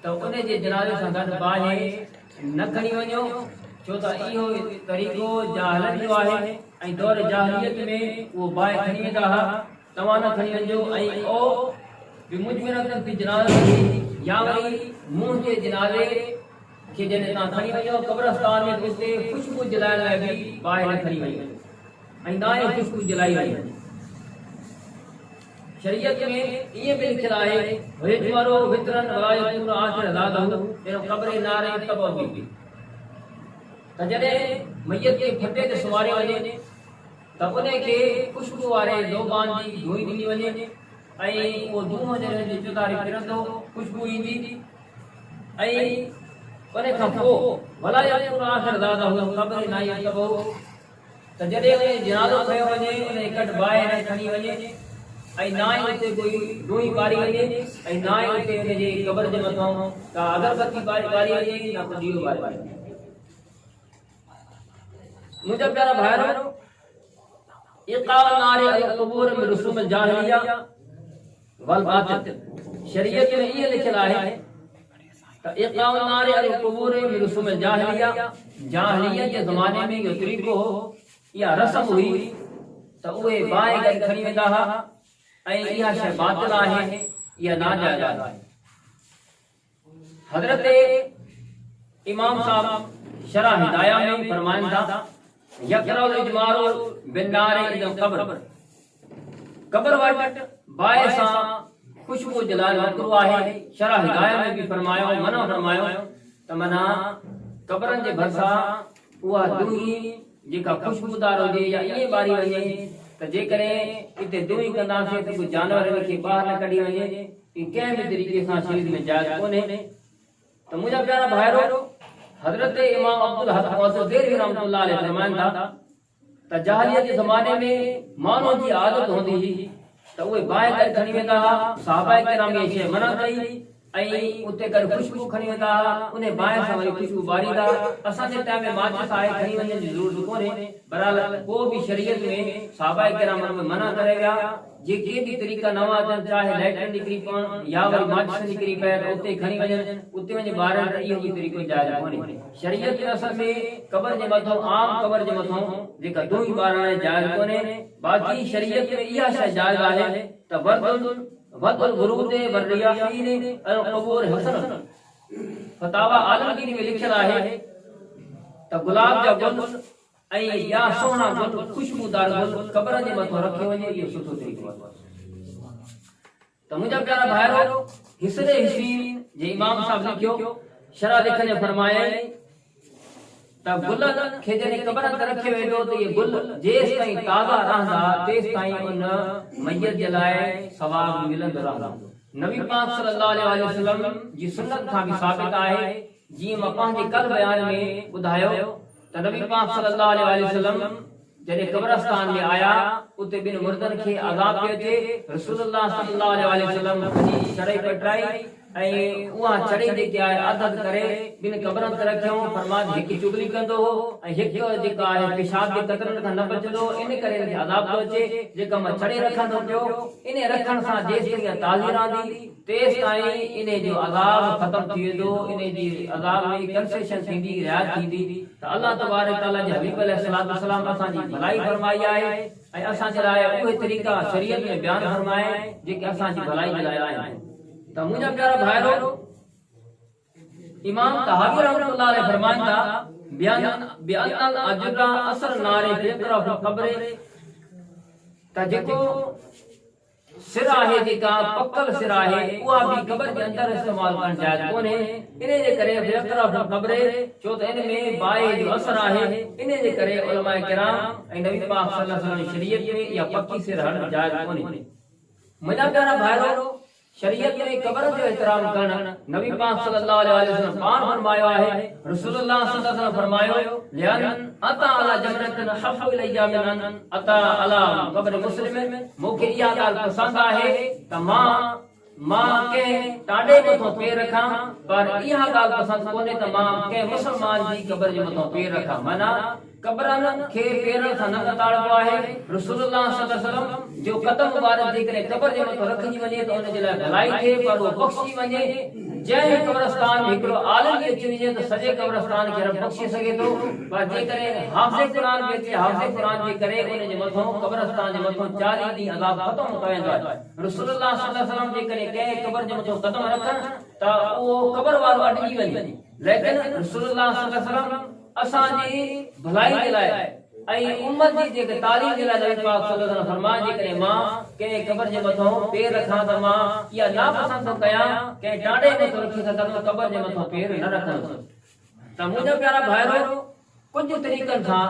त उन जे जनाज़े सां गॾु बाहि न खणी वञो छो त इहो तरीक़ो जाहिलनि जो आहे ऐं दौर जाहिलियत में उहो बाहि खणी वेंदा हुआ तव्हां न खणी वञिजो ऐं ओ बि मुजमिरतन फी जनाज़तिही या वरी मुंहिंजे जनाज़े खे जॾहिं तव्हां खणी वञो कब्रस्तान में उते ख़ुशबू जलाइण लाइ बि बाहि न खणी वञो ऐं ना ई ख़ुशबू जलाई वञे। शरीयत में इएं बि लिखियलु आहे वेजमरो वितरन वला यकुन आखिर ज़ादहु पहिरियों कब्रे नारे तबबी त जॾहिं मैयत खे फटे ते सुवारियो वञे त उन खे ख़ुशबू वारे ज़ोबान जी धोई ॾिनी वञे ऐं उहो धूंओं जॾहिं जे चुतारी फिरंदो ख़ुशबू ईंदी ऐं उन खां पोइ वला यकुन आखिर ज़ादहु कब्रे नाई तबहु त जॾहिं उन जनाज़ो खयो वञे उन कट बाहि न खणी वञे ऐं ना ई उते कोई रुई ॿारी वञे ऐं ना ई उते उन जे कबर जे मथां का अगरबत्ती ॿारी वञे या को ॾीओ ॿारे वञे। मुंहिंजा प्यारा भाइरो इक़ाउ नारे अल क़बूर में रसूम जाहिलिया वल बातिल शरीयत में इहे लिखियलु आहे त इक़ाउ नारे अल क़बूर में रसूम जाहिलिया जाहिलियत जे ज़माने में इहो तरीक़ो हो इहा रस्म हुई त उहे बाहि गॾु खणी वेंदा हुआ ऐं इहा शइ बातिल आहे इहा नाजाइज़ आहे। हज़रत इमाम साहब शरह हिदाया में फरमाइनि था यकरल इजमारो बिन्नारे इदम कब्र कब्र वटि बाहि सां ख़ुशबू जलाइण मकरूह आहे। शरह हिदाया में बि फरमायो मना फरमायो त मना कब्रनि जे भरिसां उहा दूही जेका ख़ुशबूदार हुजे या ईअं ॿारी वञे त जेकॾहिं हिते दूही कंदासीं त कोई जानवर खे ॿाहिरि न कढी वञे कंहिं बि तरीक़े सां शरीर में जाइज़ कोन्हे। त मुंहिंजा प्यारा भाइरो हज़रत इमाम अब्दुल हक मुअत्तज़िली रहमतुल्लाह अलैहि फरमाइनि था त जाहिलियत जे ज़माने में माण्हुनि जी आदत हूंदी हुई त उहे बाहि गॾु खणी वेंदा हुआ। सहाबा किराम इहा शइ मना कई ऐं उते गॾु ख़ुशबू खणी वेंदा हुआ उन बाहि सां वरी ख़ुशबू ॿारींदा। असांजे टाइम में माचिस आहे खणी वञण जी ज़रूरत कोन्हे। बहरहाल को बि शरीयत में सहाबा किराम में मना करे विया जेके भी तरीक़ा नवा अचनि, चाहे लाइट निकिरी पवनि या वरी माचिस निकिरी पए त उते खणी वञनि, उते वञी ॿारनि त इहो बि तरीक़ो जाइज़ कोन्हे। शरीयत में असल में क़बर जे मथां, आम क़बर जे मथां जेका दूई ॿारनि जाइज़ कोन्हे। बाक़ी शरीयत में इहा शइ जाइज़ आहे त वदुल वुरूद वरियाहीन ऐं क़बूर हसन। फतावा आलमगीर में लिखियल आहे त गुलाब जा गुल ऐं या सोना गुल, खुशबूदार गुल क़बर जे मथां रखियो वञे, इहो सुठो तरीक़ो आहे। त मुंहिंजा प्यारा भाइरो, हिस्रे हिस्सीन जे इमाम साहब लिखियो, शरह लिखने फरमाए त गुलनि खे जॾहिं क़बर ते रखियो वेंदो त इहे गुल जेसि ताईं ताज़ा रहंदा तेसि ताईं उन मैयत जे लाइ सवाब मिलंदो रहंदो। नबी पाक सल्लल्लाहु अलैहि वसल्लम जी सुन्नत खां बि साबित आहे, जीअं मां पंहिंजे कल बयान में ॿुधायो त नबी पाक सल्लल्लाहु अलैहि वसल्लम जॾहिं कब्रस्तान में आया, उते ॿिनि मुर्दनि खे अज़ाब पियो थिए। रसूलुल्लाह सल्लल्लाहु अलैहि वसल्लम जी चढ़ाई कटराई ऐं उहा चढ़ाई जेकी आहे आदत करे ॿिनि क़बरनि ते रखियऊं। फरमाद हिकु चुगली कंदो हो ऐं हिकु जेका आहे पेशाब जे कतरनि खां न बचंदो, इन करे इनखे अज़ाब थो अचे। जेका मां छड़े रखंदो पियो, इन रखण सां जेसि ताईं ताज़ी रहंदी तेसि ताईं इन जो अज़ाब ख़तम थी वेंदो, इन जी अज़ाब में कंसेशन थींदी, रियायत थींदी। त अल्लाह तबारक तआला जे हबीब अलैहिस्सलातु वस्सलाम असांजी भलाई फरमाई आहे ऐं असांजे लाइ उहे तरीक़ा शरीयत में बयान फरमाए जेके असांजी भलाई जे लाइ आहिनि। त मुंहिंजा प्यारा भाइरो, इमाम तहावी रहमतुल्लाह अलैहि फरमाइनि था बिअन अजरा असर नारे फिक्र क़ब्र, त जेको सिर आहे, जेका पकल सिर आहे, उहा बि क़ब्र जे अंदर इस्तेमाल करण जायज़ कोन्हे। इन जे करे फिक्र क़ब्र, छो त इन में बाहि जो असर आहे। इन जे करे उलमाए किराम ऐं नबी पाक सल्लल्लाहु अलैहि वसल्लम शरीयत में इहा पक्की सिर हणण जायज़ कोन्हे। मुंहिंजा प्यारा भाइरो, शरीयत में क़बर जो एहतराम करण नबी पाक सल्लल्लाहु अलैहि वसल्लम पान फरमायो आहे। रसूलुल्लाह सल्लल्लाहु अलैहि वसल्लम फरमायो लियन अता अला जमरतन हफ़ इलैया मिन अता अला क़ब्र मुस्लिम। मूंखे इहा ॻाल्हि पसंदि आहे त मां कंहिं टाॾे मथां पेर रखां, पर इहा ॻाल्हि पसंदि कोन्हे त मां कंहिं मुस्लमान जी क़बर जे मथां पेर रखां। माना क़बरनि खे पेरनि सां न कताड़बो आहे। रसूलुल्लाह सल्लल्लाहु अलैहि वसल्लम जो कदम मुबारक जेकॾहिं क़बर जे मथां रखिजी वञे त उन जे लाइ भलाई थिए, पर उहो बख़्शी वञे। जंहिं क़ब्रस्तान में हिकिड़ो आलिम अची वञे त सॼे क़ब्रस्तान खे रब बख़्शे सघे थो, पर जेकॾहिं हाफ़िज़ क़ुरान बि अचे, हाफ़िज़ क़ुरान जे करे उन जे मथां क़ब्रस्तान जे मथां 40 ॾींहं अज़ाब ख़तम थी वेंदो आहे। रसूलुल्लाह सल्लल्लाहु अलैहि वसल्लम जेकॾहिं कंहिं क़बर जे मथां कदम रखनि त उहो क़बर वारो अटिकी वञे, लेकिन रसूलुल्लाह सल्लल्लाहु अलैहि वसल्लम असांजी भलाई जे लाइ ऐं उम्मत जी जेके तालीम जे लाइ नबी पाक सल्लल्लाहु अलैहि वसल्लम फरमाए, जेकॾहिं मां कंहिं क़बर जे मथां पेर रखां त मां इहा नापसंद थो कयां कंहिं टाॾे मथां रखी सघंदो, क़बर जे मथां पेर न रखंदुसि। त मुंहिंजा प्यारा भाइरो, कुझु तरीक़नि सां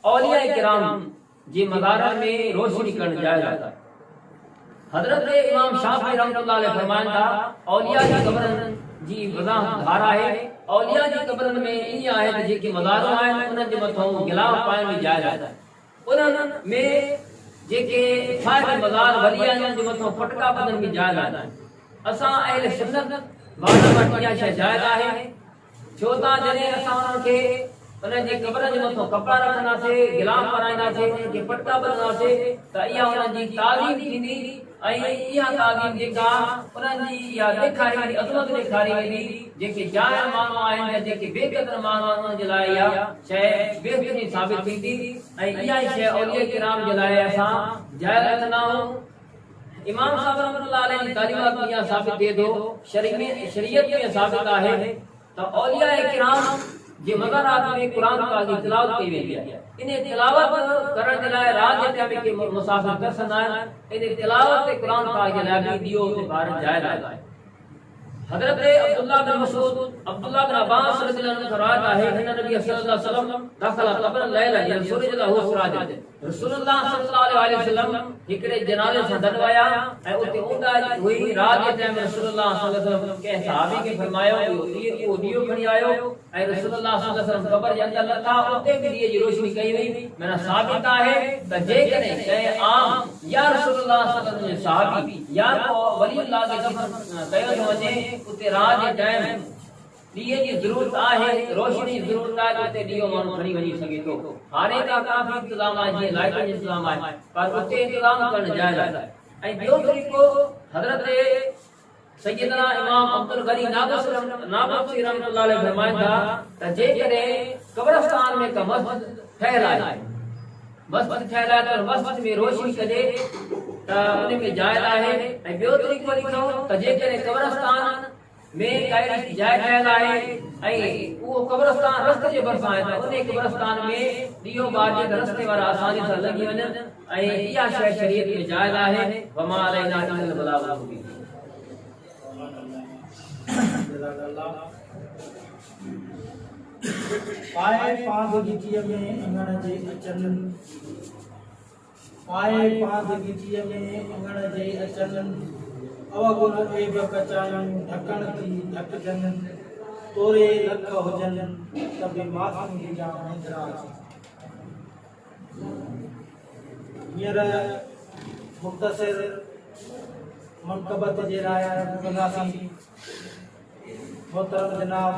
औलिया किराम जे मज़ारनि में रोशनी करणु जाइज़ आहे। हज़रत इमाम शाफ़ी रहमतुल्लाह अलैहि फरमाइनि था औलिया जी क़बरनि जी वज़ाहत धार आहे। औलिया जी क़बरनि में ईअं आहे त जेके मज़ारूं आहिनि उन्हनि जे मथां गिलाफ पाइण बि जाइज़ आहे। उन्हनि में जेके फ़ाइदे मज़ार वरी आहिनि उन्हनि जे मथां फटका ॿधण बि जाइज़ आहे। असां अहले सुन्नत वारनि वटि इहा शइ जाइज़ आहे, छो त जॾहिं असां उन्हनि खे उन्हनि जे क़बर जे मथां कपिड़ा रखंदासीं, गिलाफ पाराईंदासीं, उन्हनि खे फटका ॿधंदासीं त इहा उन्हनि जी ताज़ीम थींदी ऐं इहा ताज़ीम जेका उन्हनि जी इहा ॾेखारी वेंदी, अज़मत ॾेखारी वेंदी। जेके जाहिल माण्हू आहिनि या जेके बेक़दर माण्हू आहिनि उन्हनि जे लाइ इहा शइ बेहतरीन साबित थींदी ऐं इहा शइ औलिया किराम जे लाइ असां जाइज़ रखंदा आहियूं। इमाम साहब रहमतुल्लाह अलैहि जी तालीमात में इहा साबित थिए थो, शरीयत में साबित आहे त औलिया किराम जे मज़ारात में कुरान पाक जी तिलावत कई वेंदी आहे। इन तिलावत करण जे लाइ रात जे टाइम के मुसाफ़िर तरसंदा आहिनि, इन तिलावत ते कुरान पाक जे लाइ बि दियो ते ॿारनि जाइज़ आहे। हज़रत अब्दुल्लाह बिन मसूद, अब्दुल्लाह बिन अब्बास रज़ियल्लाहु अन्हु फरमात आहे हिन नबी सल्लल्लाहु अलैहि वसल्लम दखल क़ब्र लैला यंसुरु लहु सिराज। रसूलुल्लाह सल्लल्लाहु अलैहि वसल्लम हिकड़े जनाज़े सां गॾु आया ऐं उते ऊंदा हुई। रात जे टाइम रसूलुल्लाह सल्लल्लाहु अलैहि वसल्लम कंहिं सहाबी खे फरमायो इहो दियो खणी आयो ऐं रसूलुल्लाह सल्लल्लाहु अलैहि वसल्लम क़ब्र जे अंदर लथा, उते बि दिये जी रोशनी कई वई। माना साबित आहे त जेकॾहिं कंहिं आम या रसूलुल्लाह सल्लल्लाहु अलैहि वसल्लम जे सहाबी या को वली अल्लाह खे दफ़न कयो थो वञे, उते रात जे टाइम ॾींहं जी ज़रूरत आहे, रोशनी जी ज़रूरत आहे, उते ॾीओ माण्हू खणी वञी सघे थो। हाणे का काफ़ी इंतज़ाम आहे, जीअं लाइट जो इंतज़ाम आहे, पर उते इंतज़ाम करणु जाइज़ आहे। ऐं ॿियो तरीक़ो हज़रत सैयदना इमाम अब्दुल गनी नाबसी रहमतुल्लाह अलैहि फरमाइनि था त जेकॾहिं क़ब्रस्तान में का मस्जिद ठहियल आहे, मस्जिद ठहियल आहे त मस्जिद में रोशनी कजे त उन में जाइज़ आहे। ऐं ॿियो तरीक़ो लिखो त जेकॾहिं क़ब्रस्तान में काई जाइ ठहियल आहे ऐं उहो क़ब्रस्तान रस्ते जे भरिसां आहे त उन क़ब्रस्तान में ॾीओ ॿारे त रस्ते वारा आसानी सां लॻी वञनि। ऐं इहा शइ शरीयत में जाइज़ आहे। वमा अलैना इल्लल बलागुल मुबीन। पाए पांदगीअ में अंगण जे अचनि, पाए पांदगीअ में अंगण जे अचनि, अवगुण ऐब कचायूं ढकण थी ढकजनि, तोरे लख हुजनि त बि मासूम जा मंदिरा हींअर मुख़्तसिर मनक़बत जे राय कंदासीं। मोहतरम जनाब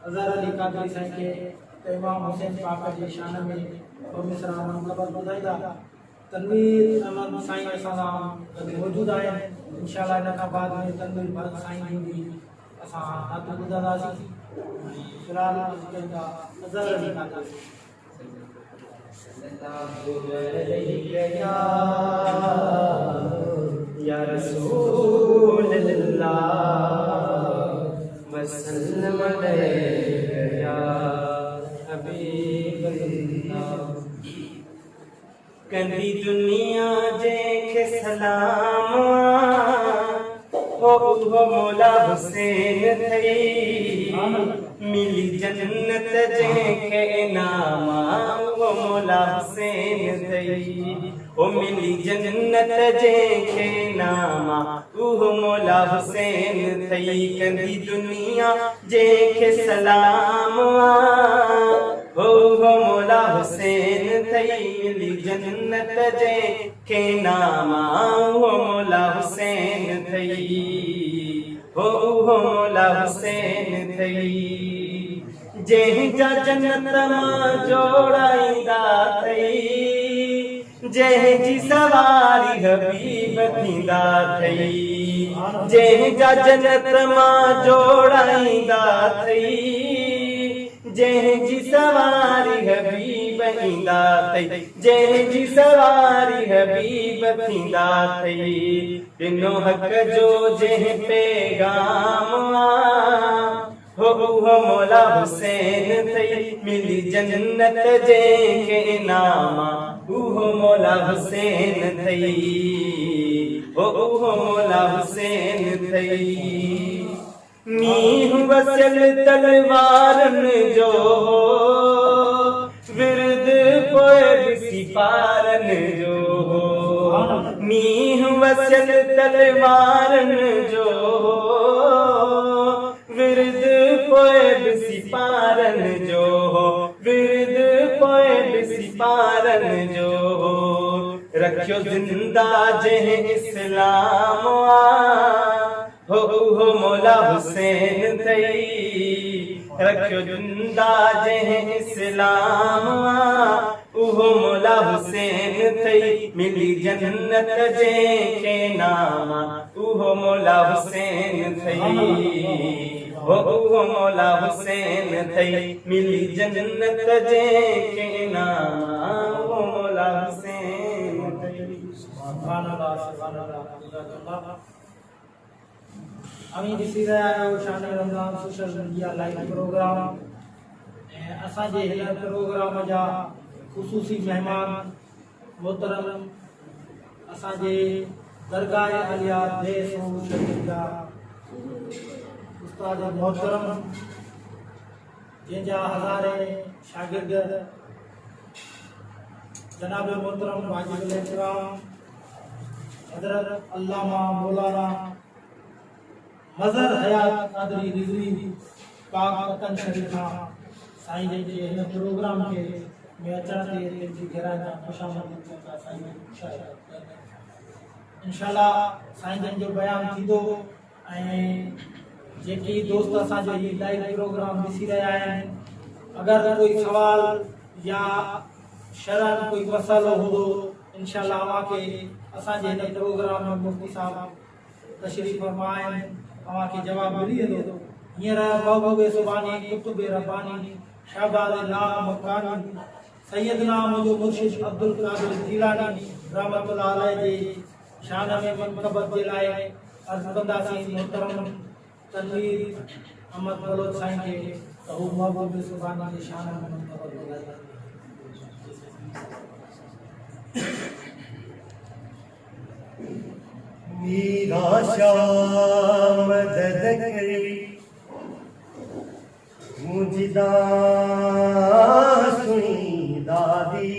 अज़हर अली कादरी साईं खे त इमाम हुसैन पाक जी शान में ॿ मिसरा मनक़बत ॿुधाईंदा। तनवीर अहमद साईं असां सां गॾु मौजूदु आहिनि। इंशाअल्लाह इन खां बाद में तनवीर भगत साईं जी बि असां नात ॿुधंदासीं। फ़िलहाल अज़हर अली कादरी या रसूल अल्लाह वसल्लम अलैका या हबीब अल्लाह। कंदी दुनिया जेके सलाम ओ मौला हुसैन थई, मिली जन्नत जेके इनाम ओ मौला हुसैन थई, ओ मिली जन्नत जेके इनाम उहो मौला हुसैन थई। कंदी दुनिया जेके सलाम हो मौला हुसैन थई, मिली जन्नत जेके नाम हो मौला हुसैन थई, हो मौला हुसैन थई। जंहिंजा जन्नत मां जोड़ाईंदा थई, जंहिंजी सवारी हबीब थींदा थई, जंहिंजा जन्नत मां जोड़ाईंदा थई, जंहिंजी सवारी हबीब ईंदा थई, जंहिंजी सवारी हबीब थींदा थई। ॾिनो हक़ जो जंहिं पैगाम हो मौला हुसैन थई, मिली जन्नत जेके इनाम उहो मौला हुसैन थई, हो मौला हुसैन थई। मींहुं वसियल तलवारन जो विरद पोइ बि सिपारन जो, मींहुं वसियल तलवारन जो विरद पोइ बि सिपारन जो, विरद पोइ बि सिपारन जो। रखियो जिंदा जंहिं इस्लाम हो मौला हुसैन थई, रखियो जिंदा जंहिं इस्लाम उहो मौला हुसैन थई, मिली जन्नत जेके नाम उहो मौला हुसैन थई, हो मौला हुसैन थई, मिली जन्नत जेके नाम उहो मौला हुसैन थई। सुभान अल्लाह सुभान अल्लाह। अमी ॾिसी रहिया आहियो शान Ramzan social media live program. ऐं असांजे हिन प्रोग्राम जा ख़ुसूसी महिमान मोहतरम असांजे दरगाह आलिया देश जा उस्ताद मोहतरम, जंहिंजा हज़ारे शागिर्द जनाब मोहतरम वाजिबुल इकराम हज़रत अल्लामा मौलाना मज़हर हयात कादरी रिज़वी पाक वतन शरीफ़ा साईं जन जे हिन प्रोग्राम खे में अचण ते पंहिंजी गहराई सां ख़ुशामदीद कंदा साईं जी इंशाअल्लाह साईं जन जो बयान थींदो। ऐं जेकी दोस्त असांजो ये लाइव प्रोग्राम ॾिसी रहिया आहिनि, अगर कोई सवाल या शरन कोई मसलो हूंदो इंशाअल्लाह अव्हांखे असांजे हिन प्रोग्राम में मुफ्ती साहब तशरीफ़ फरमा आहिनि, अव्हांखे जवाब मिली वेंदो। हींअर महबूब सुबानी, कुतुब रब्बानी, शहबाज़ ला मकानी, सैयदना मुंहिंजो मुर्शिद अब्दुल कादिर जीलानी रहमतुल्लाह अलैह जे शान में मनक़बत जे लाइ अर्ज़ कंदासीं मोहतरम तनवीर अहमद बलोच साईं खे त हू महबूब सुबानी जे शान में मनक़बत ॿुधाईंदा। मीरा शाह मदद करी मुझदा सुनी दादी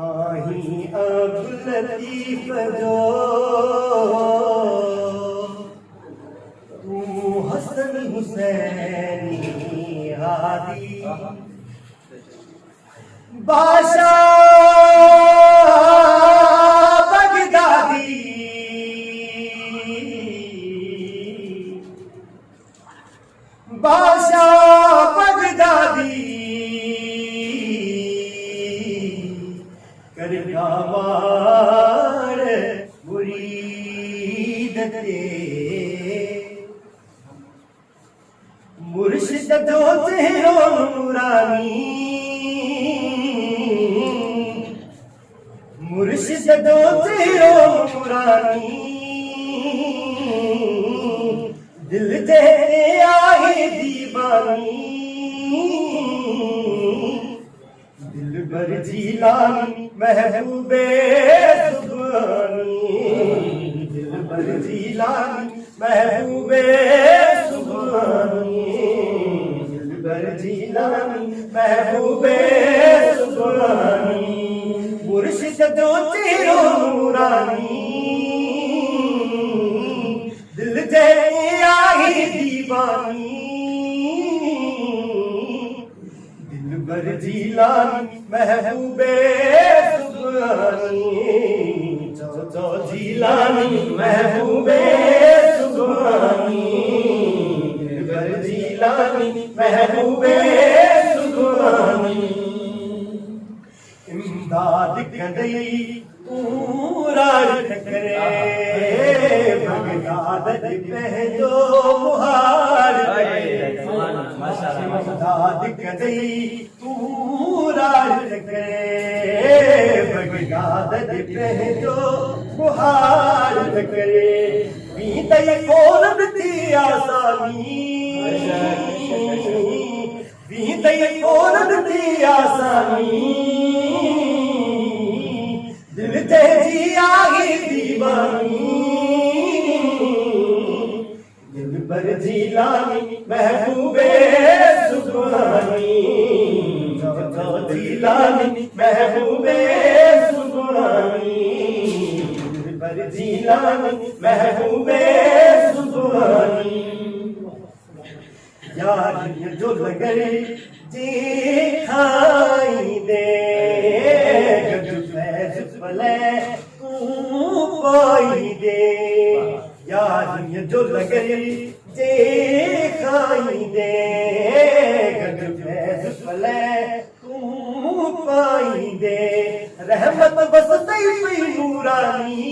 आही अब लतीफ जो तू हसन हुसैनी हादी बादशाह बगदादी बादशाह बगदादी करगावार मुरीद ते मुर्शिद जो चेहरो नूरानी मुर्शिद दो चेहरो नूरानी दिल ते आए दीवानी दिल भर जीलानी महबूबे सुबानी दिल भर जीलानी महबूबे सुबानी दिल भर जीलानी महबूबे सुबानी मुर्शिद दो चेहरो नूरानी दिल जे आई दीवानी दिल भर जीलानी महबूबे सुबानी चो जीलानी महबूबे सुबानी दिल भर जीलानी महबूबे सुबानी इमदाद कदई पूरा करे बगदाद पहजो मुहार इमदाद कदई पूरा करे बगदाद पहजो मुहार करे बीतई कोन थी आसानी बीतई कोन थी आसानी दिल ते जी आई दीवानी दिल पर जीलानी महबूबे सुबानी जीलानी महबूबे सुबानी दिल पर जीलानी महबूबे सुबानी यार जो लगे जी खाई दे भले तू पाई दे यार जो लगे जे खाई दे भले तू पाई दे रहमत बस तई पई नूरानी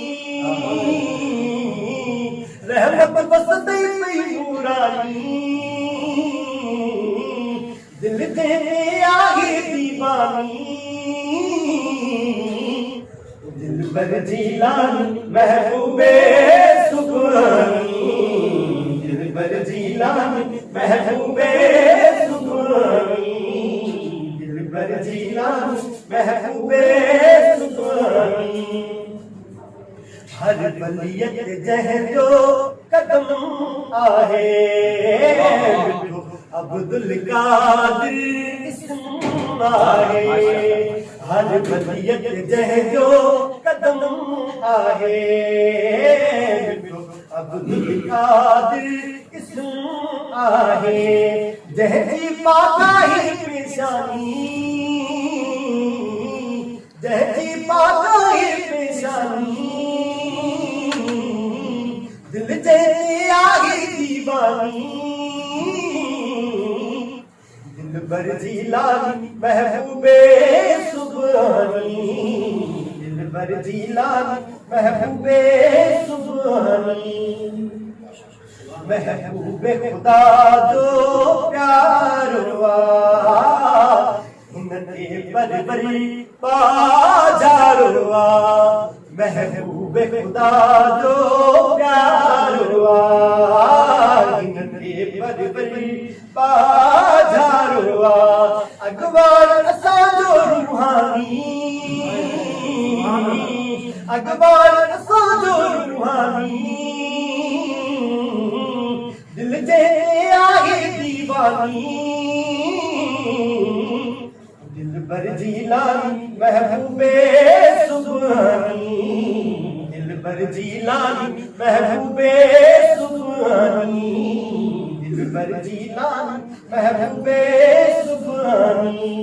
रहमत बस तई पई नूरानी दिल ते आई दीवानी दिल भर जीलानी महबूबे सुबानी दिल भर जीलानी महबूबे सुबानी दिल भर जीलानी महबूबे सुबानी हर बलियत जह जो कदम आहे अब्दुल कादिर इस्म आहे हर बलियत जह जो कदम आहे अब्दुल कादिर इस्म आहे जहजी पाकाही पेशानी जहजी पाकाही पेशानी जीलानी, दिलबर जीलानी महबूबे सुबहानी, दिलबर जीलानी महबूबे सुबहानी, महबूबे खुदा जो प्यार हुआ उनके बरबरी बाजार हुआ, महबूबे खुदा जो प्यार हुआ उनके बरबरी बाजार हुआ, अकबर असांजो रूहानी, अकबर असांजो रूहानी, दिल जे आहे दीवानी, दिलबर जीलानी महबूबे सुबहानी, दिलबर जीलानी महबूबे सुबहानी, दिलबर जीलानी महबूबे सुबहानी,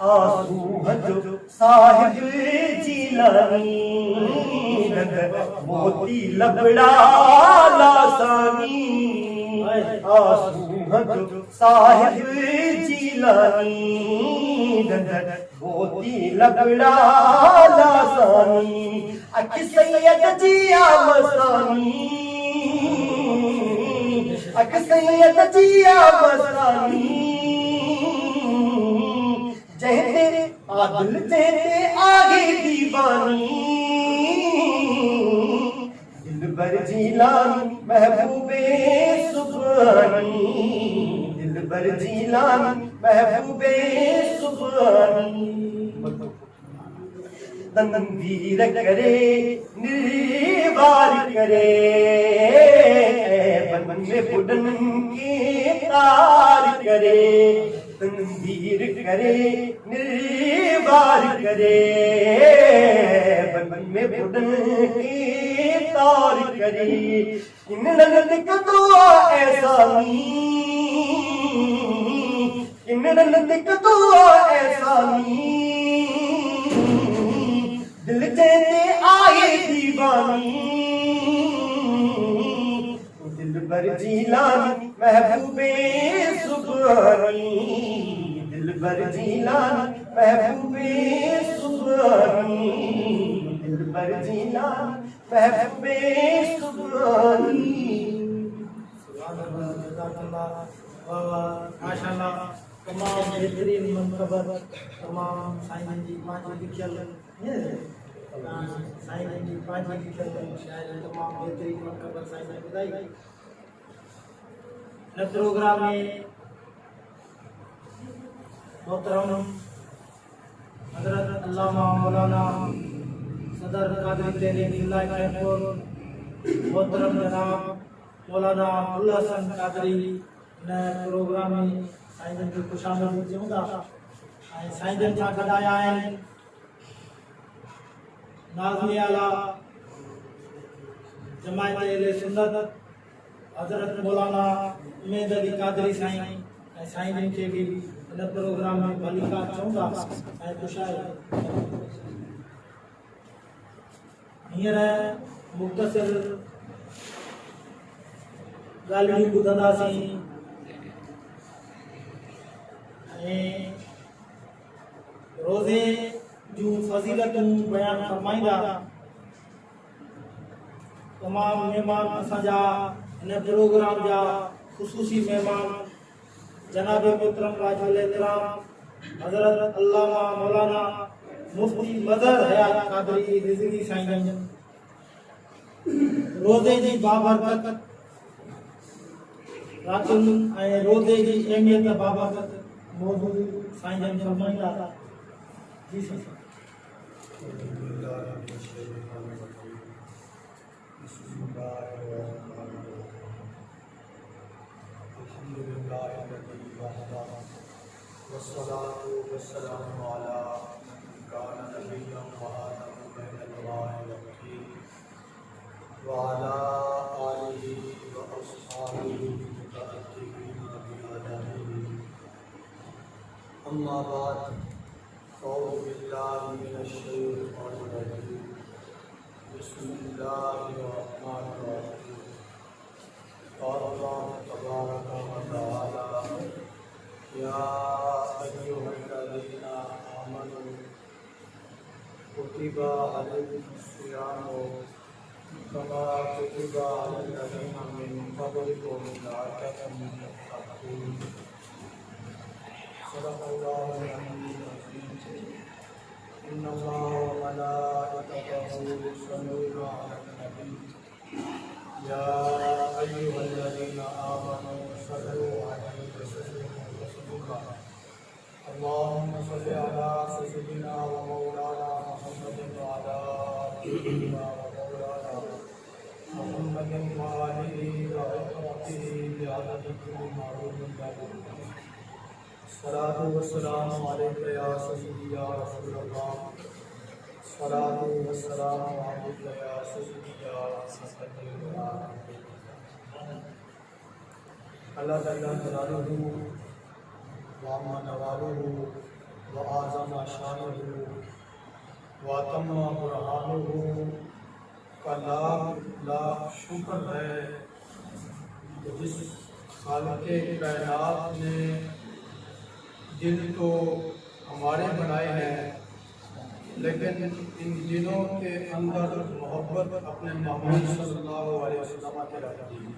आंसू हजो साहिब जीलानी, मोती लबड़ा लासानी, आंसू हजो साहिब जीलानी, मोती लबड़ा लासानी, अख सैयद जिया मस्तानी, अख सैयद जिया मस्तानी, जहते आदिल जहते आगे दीवानी, दिलबर जीलानी महबूबे सुबहानी, दिलबर जीलानी महबूबे सुबहानी, तनवीर करे निर्वार करे, बन में बुढ़न की तार करे, तनवीर करे निर्वार करे, बन में बुढ़न की तार करे, इन ननद का दुआ ऐसा नी, इन ननद का दुआ ऐसा नी, दिल जेते आए दीवानी, दिलबर जीलानी महबूबे सुबहानी, दिलबर जीलानी महबूबे सुबहानी, दिलबर जीलानी महबूबे सुबहानी। माशाअल्लाह तमाम बेहतरीन मनकबर तमाम साईं जी पांच लिखियल साईं जी पांच लिखियल शायद तमाम बेहतरीन मनकबर साईं ने ॿुधाई। हिन प्रोग्राम में मोहतरम हज़रत अल्लामा मौलाना सदर कादरी तहरीक जिला कैंपुर मोहतरम जनाब मौलाना अब्दुल हसन कादरी ने प्रोग्राम में साईं जन की खुशामदीद चऊं था ऐं साईं जन सां गॾु आया आहिनि नाज़िमी आला जमायत अहले सुन्नत हज़रत मौलाना उमैद अली कादरी साईं ऐं साईं जन खे बि हिन प्रोग्राम में भलीका चऊं था ऐं ख़ुशाइद हींअर मुख़्तसिर ॻाल्हियूं ॿुधंदासीं ऐं रोज़े जूं फज़ीलतूं बयानु फरमाईंदा तमाम महिमान असांजा हिन प्रोग्राम जा ख़ुसूसी महिमान जनाब मोहतरम वाजिबुल एहतराम हज़रत अल्लामा मौलाना मुफ्ती मज़हर हयात कादरी रिज़वी साईं जन रोज़े जी बाबरकत रातुनि ऐं रोज़े जी अहमियत बाबति मौजूद साईं जन फरमाईंदा। जी साईं। वस्सलातु वस्सलामु अला काना नबिय्यन व आदम बैनल वाहिद वकील व अला आलिहि व अस्हाबिहि मुतअद्दिबीन बिआदाबिहि अम्मा बाद फ़अऊज़ु बिल्लाहि मिनश शैतानिर रजीम बिस्मिल्लाहिर रहमानिर रहीम। क़ाल कुतिबा अलैकुमुस्सियाम कमा कुतिबा अलल्लज़ीना मिन क़ब्लिकुम लअल्लकुम तत्तक़ून। सदक़ल्लाहुल अलीयुल अज़ीम। इन्नल्लाहा व मलाइकतहु युसल्लूना अलन नबी या अय्युहल्लज़ीना आमनू सल्लू अलैहि व सल्लिमू तस्लीमा। अल्लाहुम्मा सल्लि अला सय्यिदिना व मौलाना मुहम्मदिन व अला सय्यिदिना व मौलाना मुहम्मदिन व आलिहि व असहाबिहि बिअददि कुल्लि मअलूमिन लना। सलातु व सलामु अलैका या सय्यिदी या रसूलल्लाह। सलातु व सलामु अलैका या सय्यिदी या रहमतुल आलमीन। अल्लाह जल्ल जलालुहु व अम्मा नवालुहु व आज़म शानुहु व तम्मा बुरहानुहु का लाख लाख शुक्र है कि जिस खालिक़े कायनात ने दिल तो हमारे बनाए हैं, लेकिन इन दिलों के अंदर मोहब्बत अपने महबूब सल्लल्लाहु अलैहि वसल्लम के रखी है।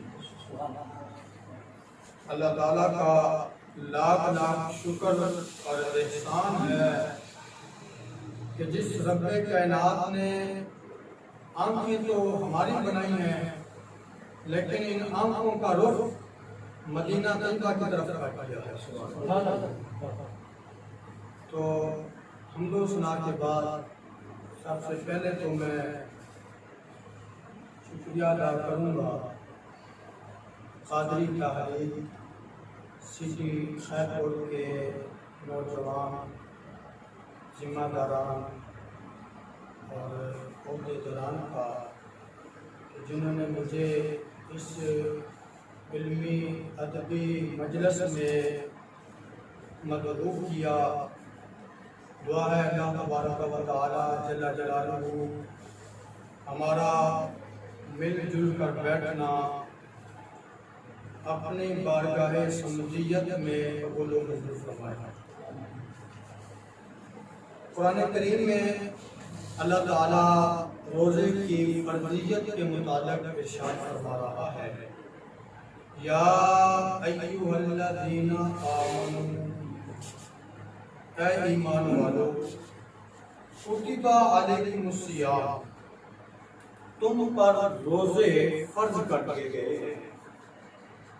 अल्लाह ताला का लाख लाख शुक्र और एहसान है कि जिस रब्बे कायनात ने आंखें तो हमारी बनाई हैं, लेकिन इन आंखों का रुख मदीना तैयबा की तरफ कर दिया है। तो हमदो सुना के बाद सबसे पहले तो मैं शुक्रिया अदा करूँगा कादरी तहरीक सिटी खैरपुर के नौजवान जिम्मेदारान और अहदेदारान का, जिन्होंने मुझे इस इल्मी अदबी मजलिस में मददू किया। दुआ है अल्लाह तबारक व तआला जल्ल जलालुहु हमारा मिलजुल कर बैठना अपनी बारगाह समझियत में कबूल व मंजूर फरमाए। कुरान करीम में अल्लाह ताला रोज़े की फर्जियत के मुताबिक इरशाद फरमा रहा है, या अय्युहल्लज़ीना आमनू, ऐ ईमान वालो, कुतिबा अलैकुमुस्सियाम, तुम पर रोजे फर्ज कर दिए गए हैं,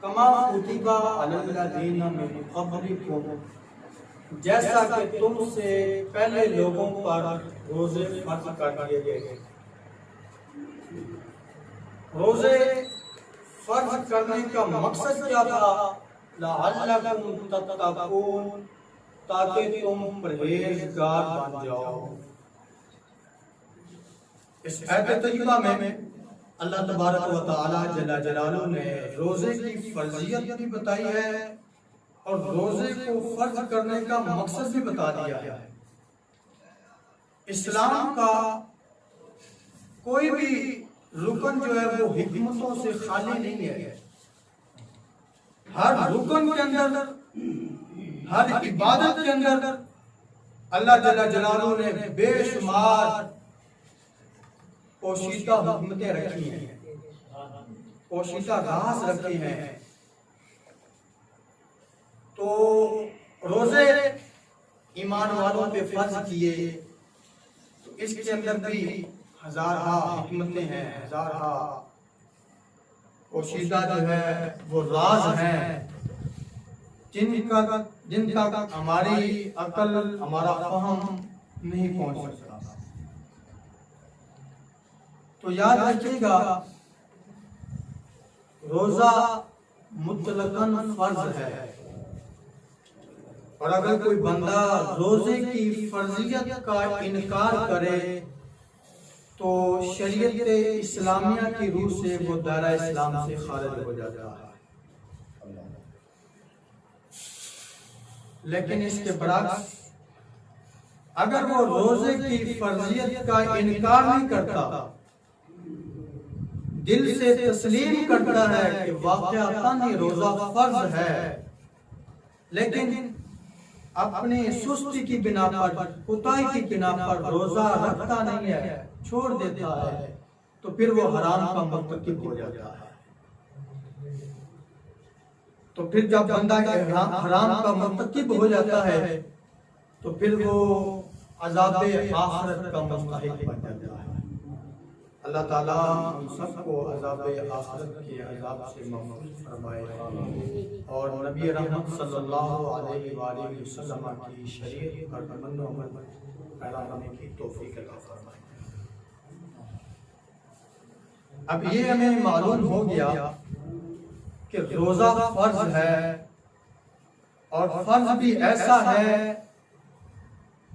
कमा कुतिबा अलल्लज़ीना मिन क़ब्लिकुम, जैसा कि तुमसे पहले लोगों पर रोजे फर्ज कर दिए गए हैं। रोजे फर्ज करने का मकसद क्या था? लअल्लकुम तत्तक़ून, ताकि तुम परहेजगार बन जाओ। इस आयत तय्यबा में अल्लाह तबारक व तआला जल्ल जलालुहु ने रोजे की फर्जियत भी बताई है और रोजे को फर्ज करने का मकसद भी बता दिया है। इस्लाम का कोई भी रुकन जो है वो हिकमतों से खाली नहीं है। हर रुकन के अंदर, हर इबादत के अंदर अल्लाह जल्ल जलालुहु ने बेशुमार पोशीदा हिकमतें रखी हैं, पोशीदा राज रखे हैं। तो रोजे ईमान वालों पे फर्ज किए, तो इसके अंदर भी हजारा हिकमतें हैं, हजारा पोशीदा जो है वो राज हैं, जिनका हमारी अकल, हमारा फहम नहीं पहुंच सकता। तो याद रखिएगा, रोजा मुतलकन फर्ज है, और अगर कोई बंदा रोजे की फर्जियत का इनकार करे तो शरीयत इस्लामिया की रूह से वो दायरा इस्लाम से खारिज हो जाता है। लेकिन इसके बरअक्स अगर वो रोजे की फर्जियत का इनकार नहीं करता, दिल से तस्लीम करता है कि वाक़अतन ये रोजा फर्ज है, लेकिन अपनी सुस्ती की बिना पर, कुताही की बिना पर रोजा रखता नहीं है, छोड़ देता है, तो फिर वो हराम का मुर्तकिब हो जाता है। तो फिर जब बंदा हराम का मुर्तकिब हो जाता है तो फिर वो अज़ाब आखिरत का मुस्तहिक बन जाता है। अल्लाह ताला हम सबको अज़ाब आखिरत के अज़ाब से महफूज फरमाए और नबी रहमत सल्लल्लाहु अलैहि वसल्लम की शरीयत पर अमल पैदा करने की तौफीक अता फरमाए। अब ये हमें मालूम हो गया कि रोजा फर्ज है और फर्ज भी ऐसा है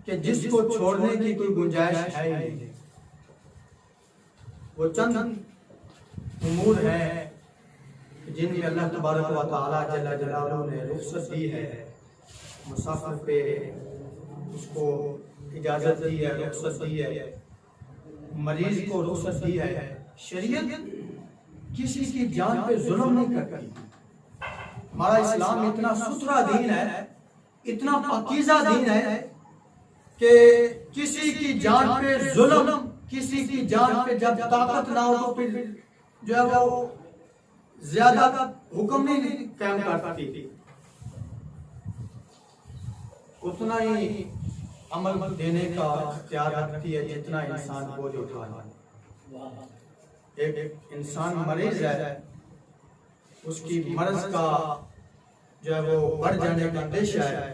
कि जिसको छोड़ने की कोई गुंजाइश है ही नहीं। वो चंद उमूर हैं जिनमें अल्लाह तबारक व तआला जल्ल जलालुहु ने रुख्सत दी है, मुसाफिर पे उसको इजाजत दी है, रुख्सत दी है, मरीज को रुख्सत दी है। शरीयत किसी की जान पे जुल्म नहीं करती। हमारा इस्लाम इतना सुथरा दीन है, इतना पाकीज़ा दीन है कि किसी की जान पे जुल्म, किसी की जान पे जब ताकत ना हो तो फिर जो है वो ज्यादा हुक्म नहीं कायम करती, उतना ही अमल देने का इख्तियार रखती है जितना इंसान बोझ उठाना। एक इंसान मरीज है, उसकी मर्ज का जो है वो बढ़ जाने का अंदेशा है,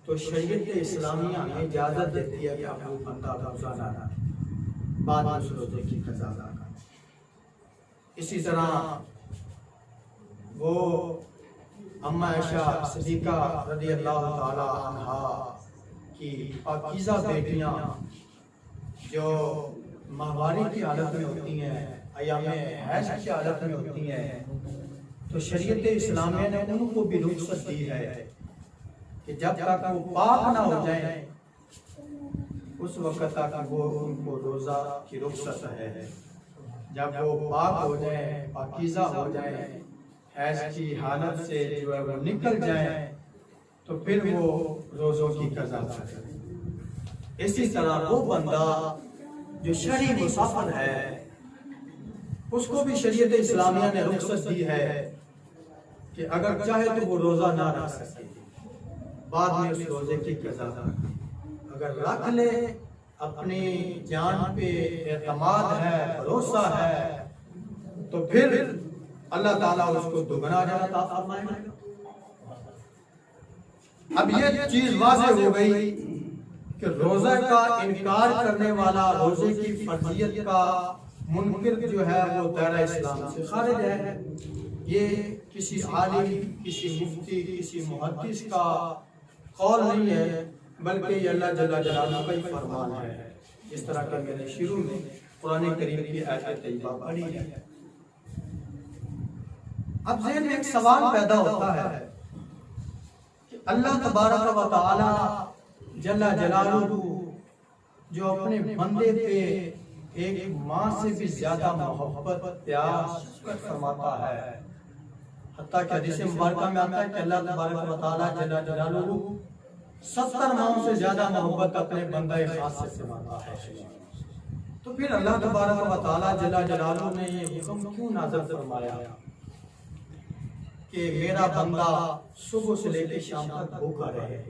तो शरीयत इस्लामिया हमें इजाजत देती है कि आप वो बंदा रोजाना बाद में उस रोजे की कज़ा अदा करें। इसी तरह वो अम्मा आयशा सिद्दीक़ा रज़ियल्लाहु ताला अन्हा की पाकीज़ा बेटियां जो माहवारी की हालत में होती हैं, अयामे हैज़ की हालत में होती हैं, तो शरीयत इस्लामिया ने उनको भी रुख्सत दी है कि जब तक वो पाक ना हो जाए उस वक्त तक वो उनको रोजा की रुख्सत है। जब वो पाक हो जाए, पाकीज़ा हो जाए, हैज़ की हालत से जो है वो निकल जाए, तो फिर वो रोजों की कज़ा करें। इसी तरह वो बंदा जो शरई मुसाफिर है उसको भी शरीयत इस्लामिया ने रुख्सत दी है कि अगर चाहे तो वो रोजा ना रख सके, बाद में उस रोजे की कज़ा करे। अगर रख ले, अपनी जान पे एतमाद है, भरोसा है, तो फिर अल्लाह ताला उसको दुगना अजर अता फरमाएगा। अब ये चीज वाज़ेह हो गई कि रोजा का इनकार करने वाला, रोजे की फर्जियत का मुनकिर जो है वो दायरा इस्लाम से खारिज है। ये किसी आलिम, किसी मुफ्ती, किसी मुहद्दिस का कौल नहीं है, बल्कि ये अल्लाह जल्ल जलालुहु का ही फरमान है। इस तरह का मैंने शुरू में कुरान करीम की आयत तैयबा पढ़ी है। अब ज़हन में एक सवाल पैदा होता है कि अल्लाह तबारक व तआला जल्ल जलालुहु जो अपने बंदे पे एक माँ से भी ज्यादा मोहब्बत, प्यार, शफ़क़त फरमाता है, हत्ता कि हदीस मुबारका में आता है कि अल्लाह तबारक व तआला जल्ल जलालुहु 70 माओं से ज्यादा मोहब्बत अपने बंदे खास से फरमाता है। तो फिर अल्लाह तबारक व तआला जल्ल जलालुहु ने ये हुक्म क्यों नाज़िल फरमाया कि मेरा बंदा सुबह से लेकर शाम तक भूखा रहे?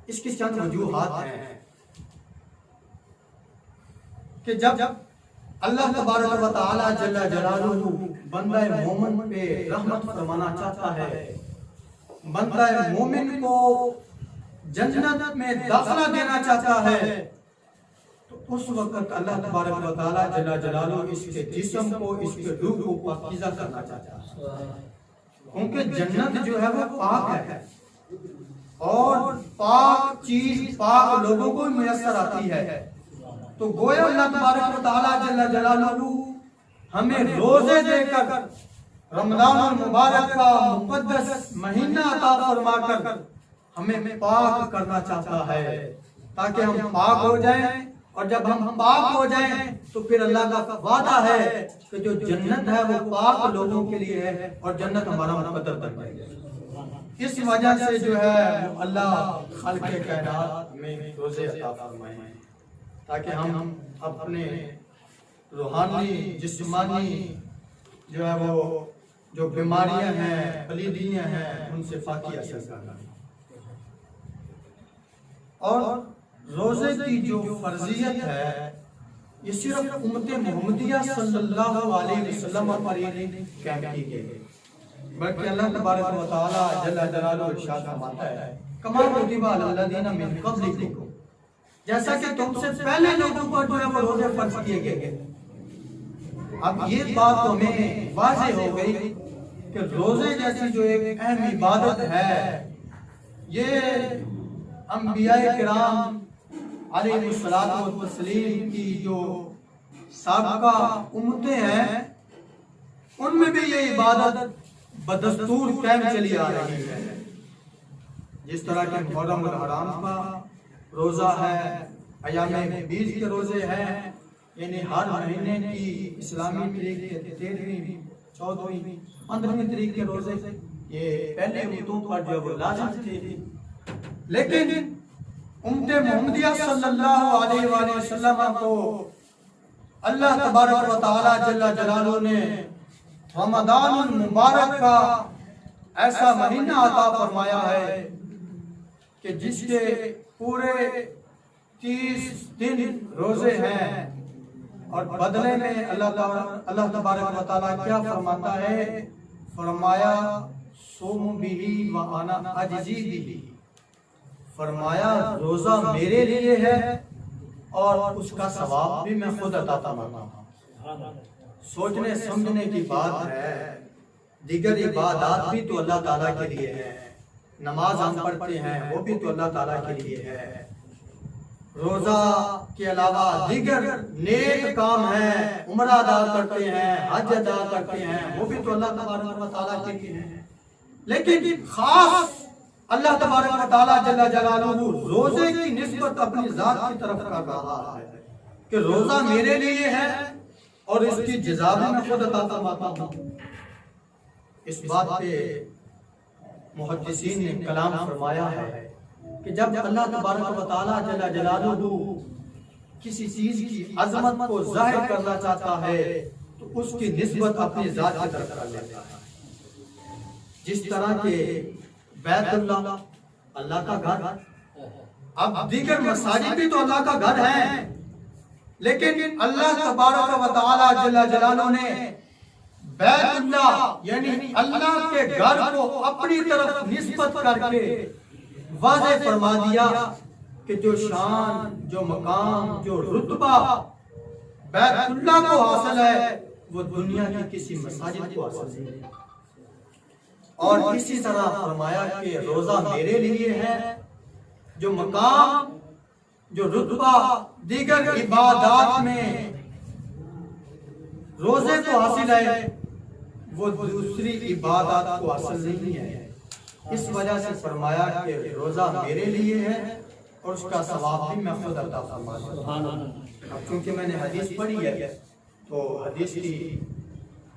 इसकी चंद वजूहात हैं कि जब अल्लाह तबारक व तआला जल्ल जलालुहु बंदा मोमिन पे रहमत फरमाना चाहता है, बंदा मोमिन को जन्नत में दाखिला देना चाहता है, तो उस वक्त अल्लाह तबारक व तआला जल्ल जलालुहु इसके जिस्म को, इसके रूह को पाकीज़ा करना चाहता है, क्योंकि जन्नत जो है वो पाक है और पाक चीज पाक लोगों को मुयस्सर आती है। तो गोया अल्लाह तबारक व तआला जल्ल जलालुहु हमें रोजे देकर रमजान मुबारक का मुकद्दस महीना अता फरमाकर हमें पाक करना चाहता है, ताकि हम पाक हो जाएं, और जब हम पाक हो जाएं तो फिर अल्लाह का वादा है कि जो जन्नत है वो पाक लोगों के लिए है और जन्नत हमारा मुकद्दर बन जाएगी। इस वजह से जो है वो अल्लाह खल्क़े कायनात में रोज़े अता फरमाए हैं ताकि हम अपने रूहानी जिस्मानी जो है वो जो बीमारियां हैं पलीदियां हैं उनसे पाकी हासिल करें। और रोज़े की जो फर्जियत है ये सिर्फ उम्मत मोहम्मदिया सल्लल्लाहु अलैहि वसल्लम पर ही कायम की गई, बल्कि अल्लाह तबारक व तआला जल्ल जलालुहु इरशाद फरमाता है कमा कुतिबा अलल्लज़ीना मिन क़ब्लिकुम, जैसा कि तुमसे पहले लोगों पर जो है वो रोजे फर्ज किए गए। अब ये बात तो हमें वाज़ेह हो गई कि रोजे जैसी जो एक अहम इबादत है ये अंबियाए किराम अलैहिस्सलातु व तस्लीम की जो साबिका उम्मतें हैं उनमें भी ये इबादत बदस्तूर कायम चली आ रही है। जिस तरह के मुहर्रम और हराम का रोज़ा है, अयामे बीज के रोज़े हैं, यानी हर महीने की इस्लामी तरीक के 13वीं 14वीं 15वीं तरीक के रोज़े ये पहले उम्मतों पर जो वो लाज़िम थे, लेकिन उम्मत मोहम्मदिया सल्लल्लाहु अलैहि वसल्लम को अल्लाह तबारक व तआला जल्ल जलालुहु ने रमज़ानुल मुबारक का ऐसा महीना अता फरमाया है कि जिसके पूरे 30 दिन रोजे हैं और बदले में अल्लाह तबारक व तआला क्या फरमाता है, फरमाया सोम बिही व अना अजज़ी बिही, फरमाया रोजा मेरे लिए है और उसका सवाब भी मैं खुद अता फरमाता हूँ। सोचने समझने की बात है। दीगर इबादत भी तो अल्लाह ताला के लिए है, नमाज हम पढ़ते हैं वो भी तो अल्लाह ताला के लिए है, रोजा के अलावा दीगर नेक काम हैं, उम्रा अदा करते हैं, हज अदा करते हैं, वो भी तो अल्लाह तबारक व तआला के लिए है। लेकिन खास अल्लाह तबारक व तआला जल्ल जलालुहु रोजे की निस्बत अपनी जात की तरफ कर रहा है कि रोजा मेरे लिए है और इसकी जज़ा भी मैं खुद अता फरमाता हूँ। इस बात पे मुहद्दिसीन ने कलाम फरमाया है कि जब अल्लाह तबारक व तआला जल्ल जलालुहु किसी चीज की अजमत को जाहिर करना चाहता है तो उसकी निस्बत अपनी जात की तरफ कर लेता है। जिस तरह के बैतुल्लाह अल्लाह का घर, अब दीगर मसाजिद भी तो अल्लाह का घर है, लेकिन अल्लाह तबारक व तआला जल्ल जलालुहु ने बैतुल्लाह यानी अल्लाह के घर को अपनी तरफ निस्बत करके वाज़ेह फरमा दिया कि जो शान, जो मकाम, जो रुतबा बैतुल्लाह को हासिल है वो दुनिया की किसी मसाजिद को हासिल नहीं है। और इसी तरह फरमाया कि रोजा मेरे लिए है, जो मकाम, जो रुतबा दीगर इबादत में रोजे को हासिल है वो दूसरी इबादत को हासिल नहीं है। इस वजह से फरमाया कि रोजा मेरे लिए है और उसका सवाब भी मैं खुद अता फरमाता हूं। अब क्योंकि मैंने हदीस पढ़ी है तो हदीस की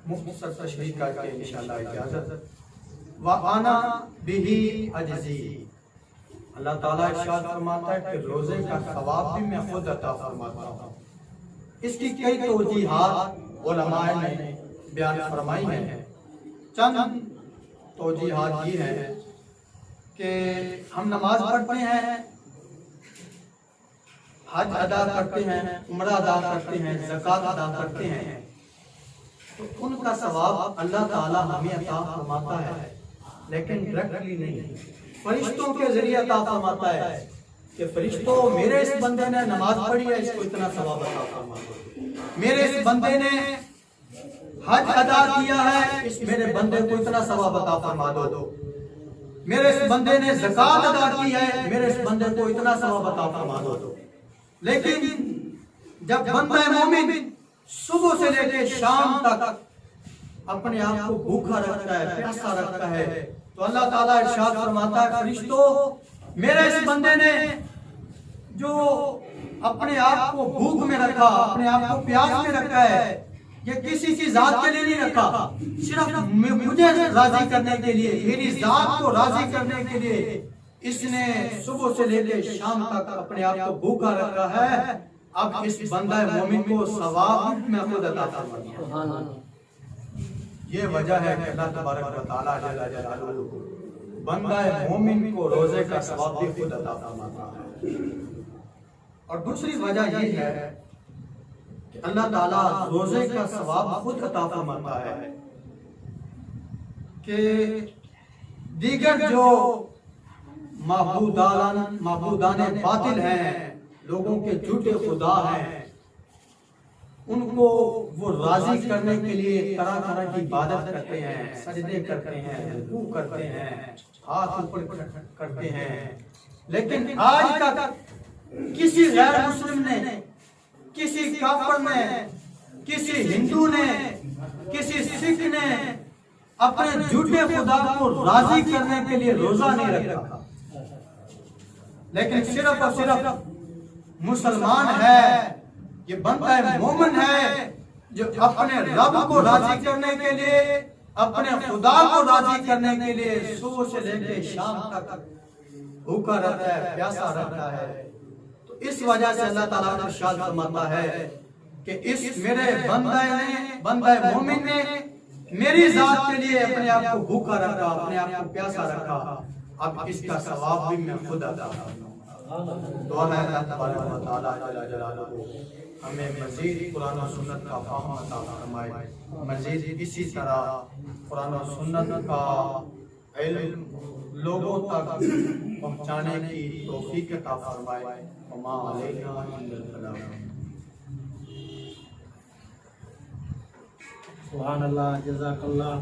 मुख्तसर तशरीह करके इंशाअल्लाह इजाजत। व अना बिही अजज़ी, अल्लाह ताला इरशाद फरमाता है कि रोजे का सवाब भी मैं खुद अता फरमाता हूँ। इसकी कई तौजीहात उलमाए ने बयान फरमाई हैं। चंद तौजीहात ये हैं कि हम नमाज पढ़ते हैं, हज अदा करते हैं, उम्रा अदा करते हैं, ज़कात अदा करते हैं, तो उनका सवाब अल्लाह ताला हमें अता फरमाता है, लेकिन डायरेक्टली नहीं, फरिश्तों के जरिए अता फरमाता है कि फरिश्तों मेरे इस बंदे ने नमाज पढ़ी है, इसको इतना सवाब अता फरमा दो। मेरे इस बंदे ने हज अदा किया है, इस मेरे बंदे को इतना सवाब अता फरमा दो। मेरे इस बंदे ने ज़कात अदा की है, मेरे इस बंदे को इतना सवाब अता फरमा दो। लेकिन जब बंदा मोमिन सुबह से लेकर शाम तक अपने आप को भूखा रखता है, प्यासा रखता है, तो अल्लाह ताला इरशाद फरमाता है फरिश्तों मेरे इस बंदे ने जो अपने आप को भूख में रखा, अपने आप को प्यास में रखा है, ये किसी की जात के लिए नहीं रखा, सिर्फ मुझे राजी करने के लिए, मेरी जात को राजी करने के लिए इसने सुबह से लेकर शाम तक अपने आप को भूखा रखा है। अब इस बंदा मोमिन को सवाब में खुद अता फरमाया। ये वजह है कि अल्लाह तबारक व तआला जल्ल जलालुहु बंदा मोमिन को रोजे का सवाब भी खुद अता फरमाता है। और दूसरी वजह ये है कि अल्लाह ताला रोजे का सवाब खुद अता फरमाता है कि दीगर जो माबूदान बातिल हैं, लोगों के झूठे खुदा हैं, उनको वो राजी करने के लिए तरह तरह की इबादत करते हैं, सजदे करते हैं, रुकू करते हैं, हाथ ऊपर करते हैं। लेकिन आज तक किसी गैर मुस्लिम ने, किसी काफिर ने, किसी हिंदू ने, किसी सिख ने अपने झूठे खुदा को राजी करने के लिए रोजा नहीं रखा। लेकिन सिर्फ और सिर्फ मुसलमान है, ये बंदा है मोमिन है जो अपने रब को राजी करने के लिए, अपने खुदा को राजी करने के लिए सुबह से लेकर शाम तक भूखा रहता है, प्यासा रहता है। तो इस वजह से अल्लाह ताला इरशाद फरमाता है कि इस मेरे बंदा मोमिन ने मेरी जात के लिए अपने आप को भूखा रखा, अपने आप को प्यासा रखा, अब इसका सवाब भी मैं खुद अदा करूंगा। दुआ है अल्लाह तबारक व तआला जल्ल जलालुहु हमें मजीद कुरान और सुन्नत का फाहम अता फरमाए, मजीद इसी तरह कुरान और सुन्नत का इल्म लोगों तक पहुंचाने की तौफीक अता फरमाए। वमा अलैना इल्लल बलाग। सुभान अल्लाह, जज़ाकल्लाह।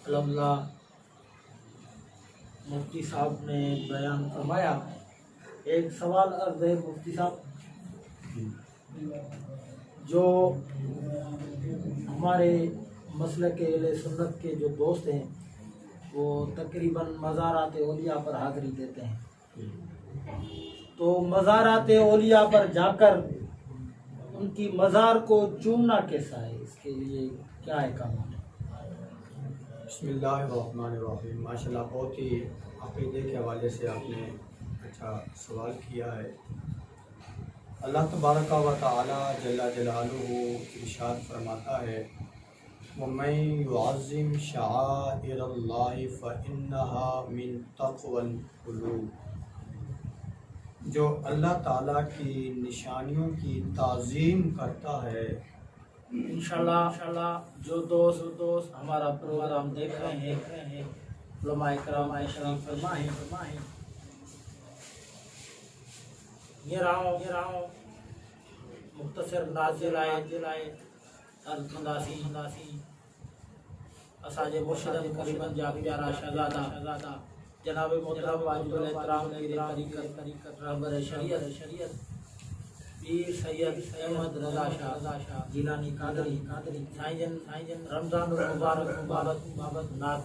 अल्हम्दुलिल्लाह, मुफ्ती साहब ने बयान फरमाया। एक सवाल अर्ज है मुफ्ती साहब, जो हमारे मसलक अहले सुन्नत के जो दोस्त हैं वो तकरीबन मज़ारात औलिया पर हाज़िरी देते हैं, तो मज़ारात औलिया पर जाकर उनकी मज़ार को चूमना कैसा है, इसके लिए क्या है काम? बिस्मिल्लाहिर्रहमानिर्रहीम। माशाल्लाह, बहुत ही अक़ीदे के हवाले से आपने अच्छा सवाल किया है। अल्लाह तबारक व तआला जल्ल जलालुहु इरशाद फरमाता है, वमन युअज़्ज़िम शआइरल्लाहि फ़इन्नहा मिन तक़वल क़ुलूब। जो अल्लाह ताला की निशानियों की ताज़ीम करता है, इंशाल्लाह जो दोस्त हमारा प्रोग्राम देख रहे हैं, उलमाए किराम तशरीफ फरमाएं। ये राहों मुख्तसर नाज़िल आए अर्ज़ असाजे मुर्शिद करीबन जा प्यारा शहज़ादा जनाब मोहतरम वाजिबुल एहतराम तरीक़त रहबर शरीयत पीर सैयद अहमद रज़ा शाह जिलानी कादरी साईं रमज़ान मुबारक बाबत नात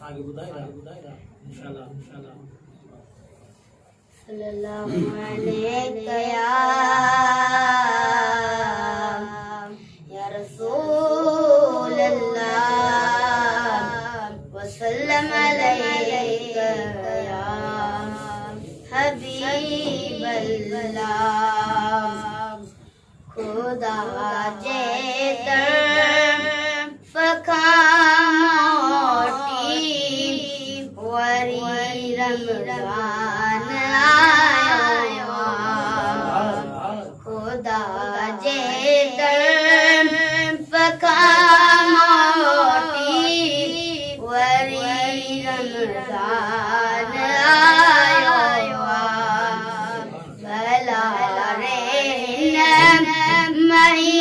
आगे बुधाएगा इंशाल्लाह। सल्लल्लाहु अलैहि या रसूल अल्लाह वसल्लम अलैका या हबीब अल्लाह। खुदा जे दर फखामोटी वरी रमज़ान आया, खुदा जे दर फखामोटी वरी रमज़ान आया। भला रे मही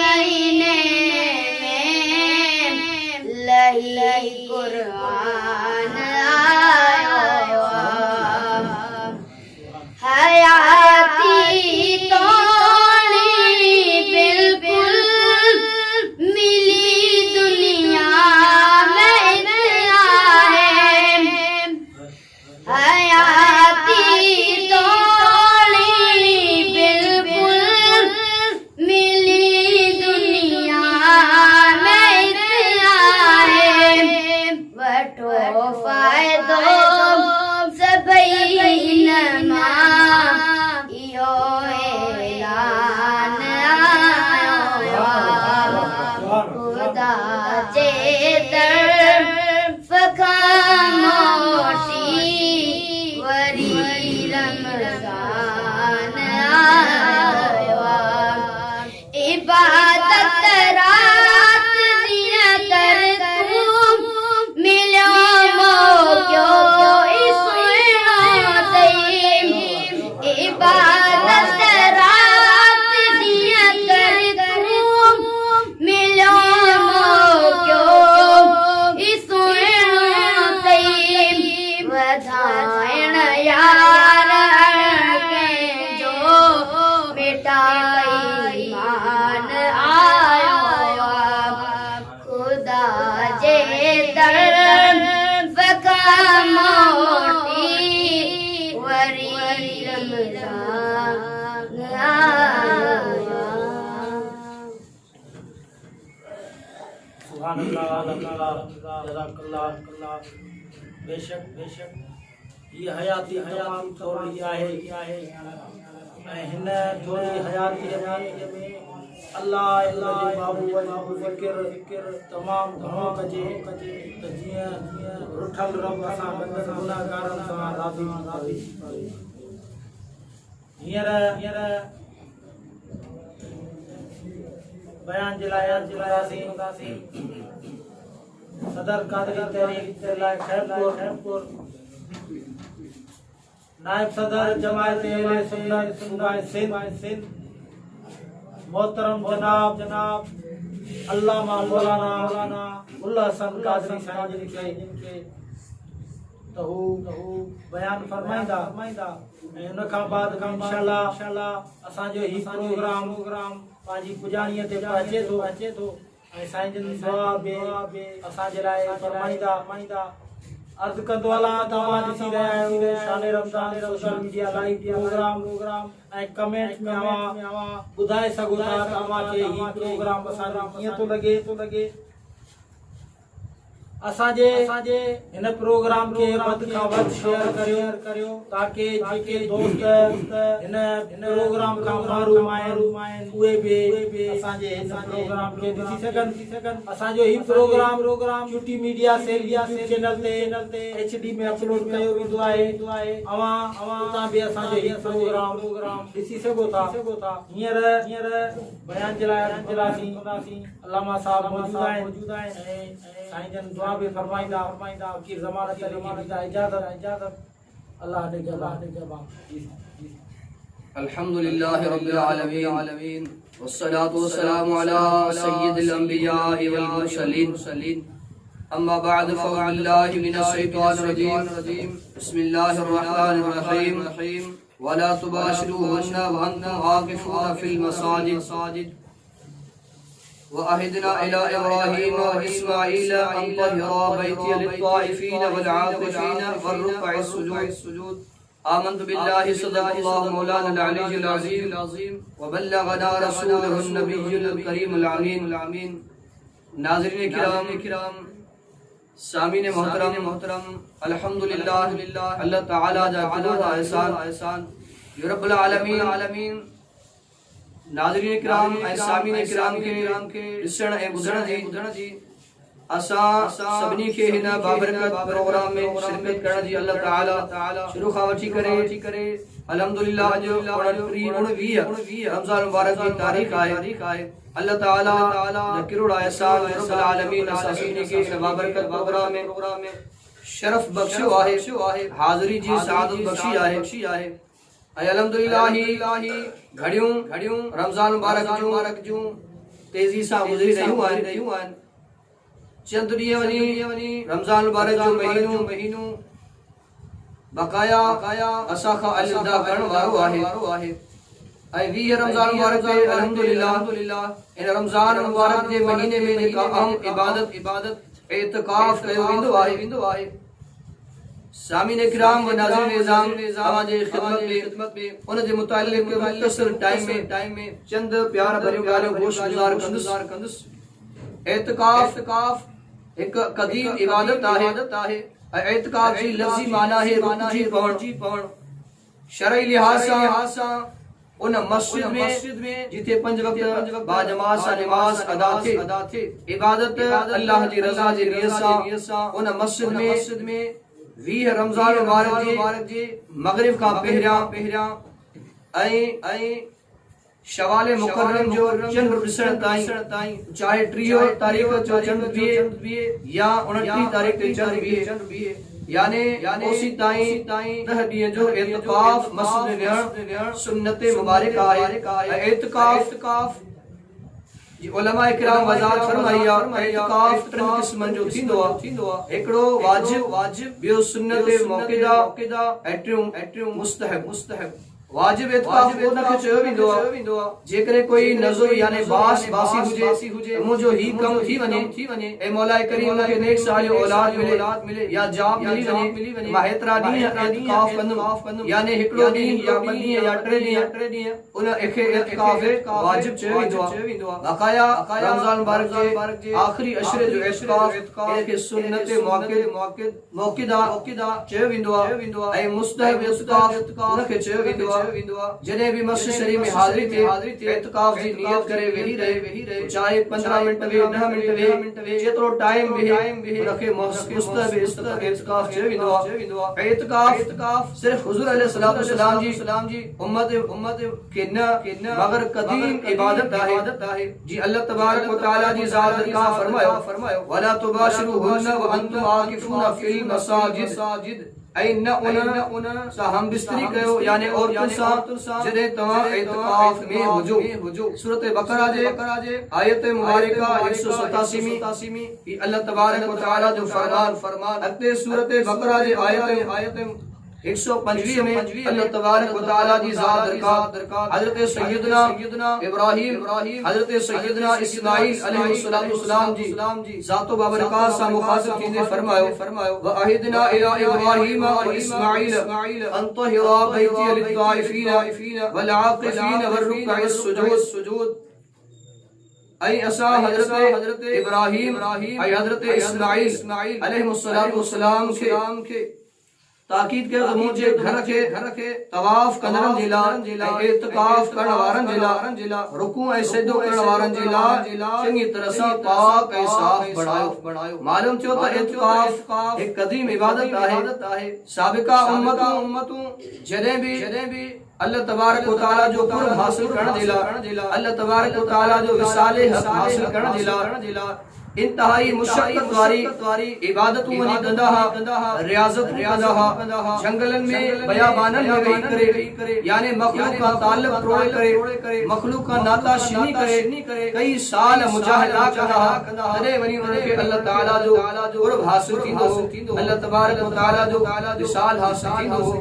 ईमान आयो खुदा जे दर फका मोटी वरी रमजान आया। सुभान अल्लाह जज़ाकल्लाह। बेशक बेशक ये हयाती थोड़ी आहे ऐं हिन थोरी हयातीअ में अल्लाह जे बाबू जो ज़िक्र तमामु घणो कजे त जीअं रुठल रब सां बंदन गुनाहगारनि सां राज़ी थी। हींअर बयान जे लाइ हूंदासीं सदर कादरी तहरीक जे लाइ खैरपुर नायब सदर जमायत अहले सुन्नत सूबाए सिंध मोहतरम जनाब अल्लामा मौलाना मुल्ला हसन कादरी साईं जिन खे त हू बयान फरमाईंदा ऐं उन खां बाद इंशाअल्लाह असांजो ही प्रोग्राम पंहिंजी पुॼाणीअ ते अचे थो ऐं साईं जिन दुआ बि असांजे लाइ फरमाईंदा। अर्ज़ कंदो हलां तव्हां ॾिसी रहिया आहियो शान Ramzan social media live program ऐं कमेंट में अवां ॿुधाए सघो था त तव्हांखे ही प्रोग्राम असांजो कीअं थो लॻे। असांजे हिन प्रोग्राम खे वधि खां वधि शेयर करियो ताकि जेके दोस्त हिन प्रोग्राम खां महरूम आहिनि उहे बि असांजे हिन प्रोग्राम खे ॾिसी सघनि। असांजो ही program QT media cell channel ते HD में अपलोड कयो वेंदो आहे। अवां उतां बि असांजो ही प्रोग्राम ॾिसी सघो था। हींअर बयान जे लाइ अल्लामा साहब मौजूद आहिनि ऐं साईं जन दुआ भी फरमाइंदा कि ज़मानत इजाज़त अल्लाह दे गवा। अल्हम्दुलिल्लाह रब्बिल आलमीन वस्सलातु वस्सलामु अला सय्यिदिल अंबिया वल मुरसलीन अम्मा बाद फअऊज़ु मिनश शैतानिर रजीम बिस्मिल्लाहिर रहमानिर रहीम वला तुबाशिरूहुन्ना व अंतुम आकिफूना फिल मसाजिद वअहदना इला इब्राहीम व इस्माईल अन तहहिरा बैतिय लित्ताइफीन वल आकिफीन वरुक्अस सुजूद आमन्तु बिल्लाहि सदक़ल्लाहु मौलाना अल अज़ीम व बल्लगना रसूलुहुन नबियुल करीमुल अमीन। नाज़रीन किराम सामीन मोहतरम अल्हम्दुलिल्लाह अल्लाह ताला जा क़दर एहसान या रब्बुल आलमीन। नाज़रीन किराम ऐं सामीन किराम के ॾिसण ऐं ॿुधण जी असां सभिनी खे हिन बाबरकत प्रोग्राम में शिरकत करण जी अल्लाह ताला शुरू खां वठी करे अल्हम्दुलिल्लाह जो 29 रमज़ान मुबारक जी तारीख़ आहे। अल्लाह ताला जा किरोड़ एहसान रब्बुल आलमीन असां सभिनी खे हिन बाबरकत प्रोग्राम में शरफ बख्शियो आहे, हाज़िरी जी सआदत बख्शी आहे। अल्हम्दुलिल्लाह घड़ियों रमज़ान मुबारक जूं तेजी सां गुज़री रहियूं आहिनि। चंद ॾींहं वञी रमज़ान मुबारक जो महीनो बकाया असां खां अलविदा करण वारो आहे ऐं 20 रमज़ान मुबारक ते अल्हम्दुलिल्लाह इन रमज़ान मुबारक जे महीने में जेका अहम इबादत एतिकाफ कयो वेंदो आहे। सामीन किराम व नाज़रीन निज़ाम तव्हांजे ख़िदमत में उन जे मुतालिक़ मुख़्तसर टाइम में चंद प्यार भरियूं ॻाल्हियूं गोशगुज़ार कंदुसि। एतिकाफ हिक क़दीम इबादत आहे ऐं एतिकाफ जी लफ़्ज़ी माना है रुकजी पवण। शरई लिहाज़ सां उन मस्जिद में जिथे 5 वक्त बाजमात सां नमाज अदा थे इबादत अल्लाह जी रज़ा जी नियत सां उन मस्जिद में 20 रमज़ान मुबारक जे मगरिब का पहिरियां ऐं शवाल मुकर्रम जो चंड ॾिसण ताईं चाहे 30 तारीख़ जो चंड बीहे या 29 तारीख़ ते चंड बीहे यानी ओसी ताईं 10 ॾींहं जो एतिकाफ मस्जिद में विहण सुन्नत मुबारक आहे। एतिकाफ जी उलमा किराम वज़ाहत फरमाई आहे एतिकाफ 3 क़िस्मनि जो थींदो आहे। हिकिड़ो वाजिब ॿियो सुन्नत मौक़िदा ऐं टियों मुस्तहब। वाजिब इत्काफ उनखे चयो वेंदो आहे जेकॾहिं कोई नज़र यानी बास बासी हुजे मुंहिंजो ही कम थी वञे ऐं मौला करीम मूंखे नेक सालियो औलाद मिले या जॉब मिली वञे मां हेतिरा ॾींहं इत्काफ कंदुमि यानी हिकिड़ो ॾींहुं या 2 ॾींहं या 3 ॾींहं उन खे इत्काफ वाजिब चयो वेंदो आहे। बकाया रमज़ान मुबारक जे आख़िरी अशरे जो इत्काफ इनखे सुन्नत मौक़िदा चयो वेंदो आहे ऐं मुस्तहब इत्काफ उनखे चयो वेंदो आहे जॾहिं भी मस्जिद शरीफ में हाज़िरी थे इत्काफ जी नियत करे वेही रहे चाहे 15 मिनट वे 10 मिनट वे जेतिरो टाइम वे उनखे मुस्तहब इत्काफ चयो वेंदो आहे। इत्काफ सिर्फ हुज़ूर अलैहि सलाम जी उम्मत के न मगर कदीम इबादत आहे जी अल्लाह तबारक व तआला जी ज़ात का फरमायो वला तुबाशिरुहुन्ना व अंतुम आकिफूना फिल मसाजिद ऐं न उन सां हम बिस्तरी कयो यानी औरतुनि सां जॾहिं तव्हां इत्काफ में हुजो। सूरत बकरा जे आयत मुबारका 187 में अल्लाह तबारक व तआला जो फरमान अॻिते सूरत बकरा जे आयत 125 में अल्लाह तबारक व तआला जी ज़ात दरकार हजरत सैयदना इब्राहिम हजरत सैयदना इस्माइल अलैहिस्सलाम जी ज़ातो बाबरकात सां मुखातिब थींदे फरमायो व अहिदना इला इब्राहिम व इस्माइल अन तहिरा बैती लित्ताइफीन वल आकिफीन वरुक्अस सुजूद ऐं असां हजरत इब्राहिम ऐं हजरत इस्माइल अलैहिस्सलाम खे ताकीद कयो त मुंहिंजे घर खे तवाफ कंदड़नि जे लाइ इत्काफ करण वारनि जे लाइ रुकू ऐं सिजदो करण वारनि जे लाइ चङी तरह सां पाक ऐं साफ़ बणायो। मालूम थियो त इत्काफ हिकु क़दीम इबादत आहे। साबिका उम्मतूं जॾहिं भी अल्लाह तबारक व तआला जो कुर्ब हासिल करण जे लाइ अल्लाह तबारक व तआला जो विसाले हक़ हासिल करण जे लाइ इंतहाई मुशक्कत वारी इबादतूं वञी कंदा हा रियाज़त कंदा हा जंगलन में बयाबानन में वेही करे यानी मखलूक का ताल्लुक तोड़े करे मखलूक का नाता शिनी करे कई साल मुजाहिदा कंदा हा तॾहिं वञी उनखे अल्लाह तआला जो कुर्ब हासिल थींदो अल्लाह तबारक व तआला जो विसाल हासिल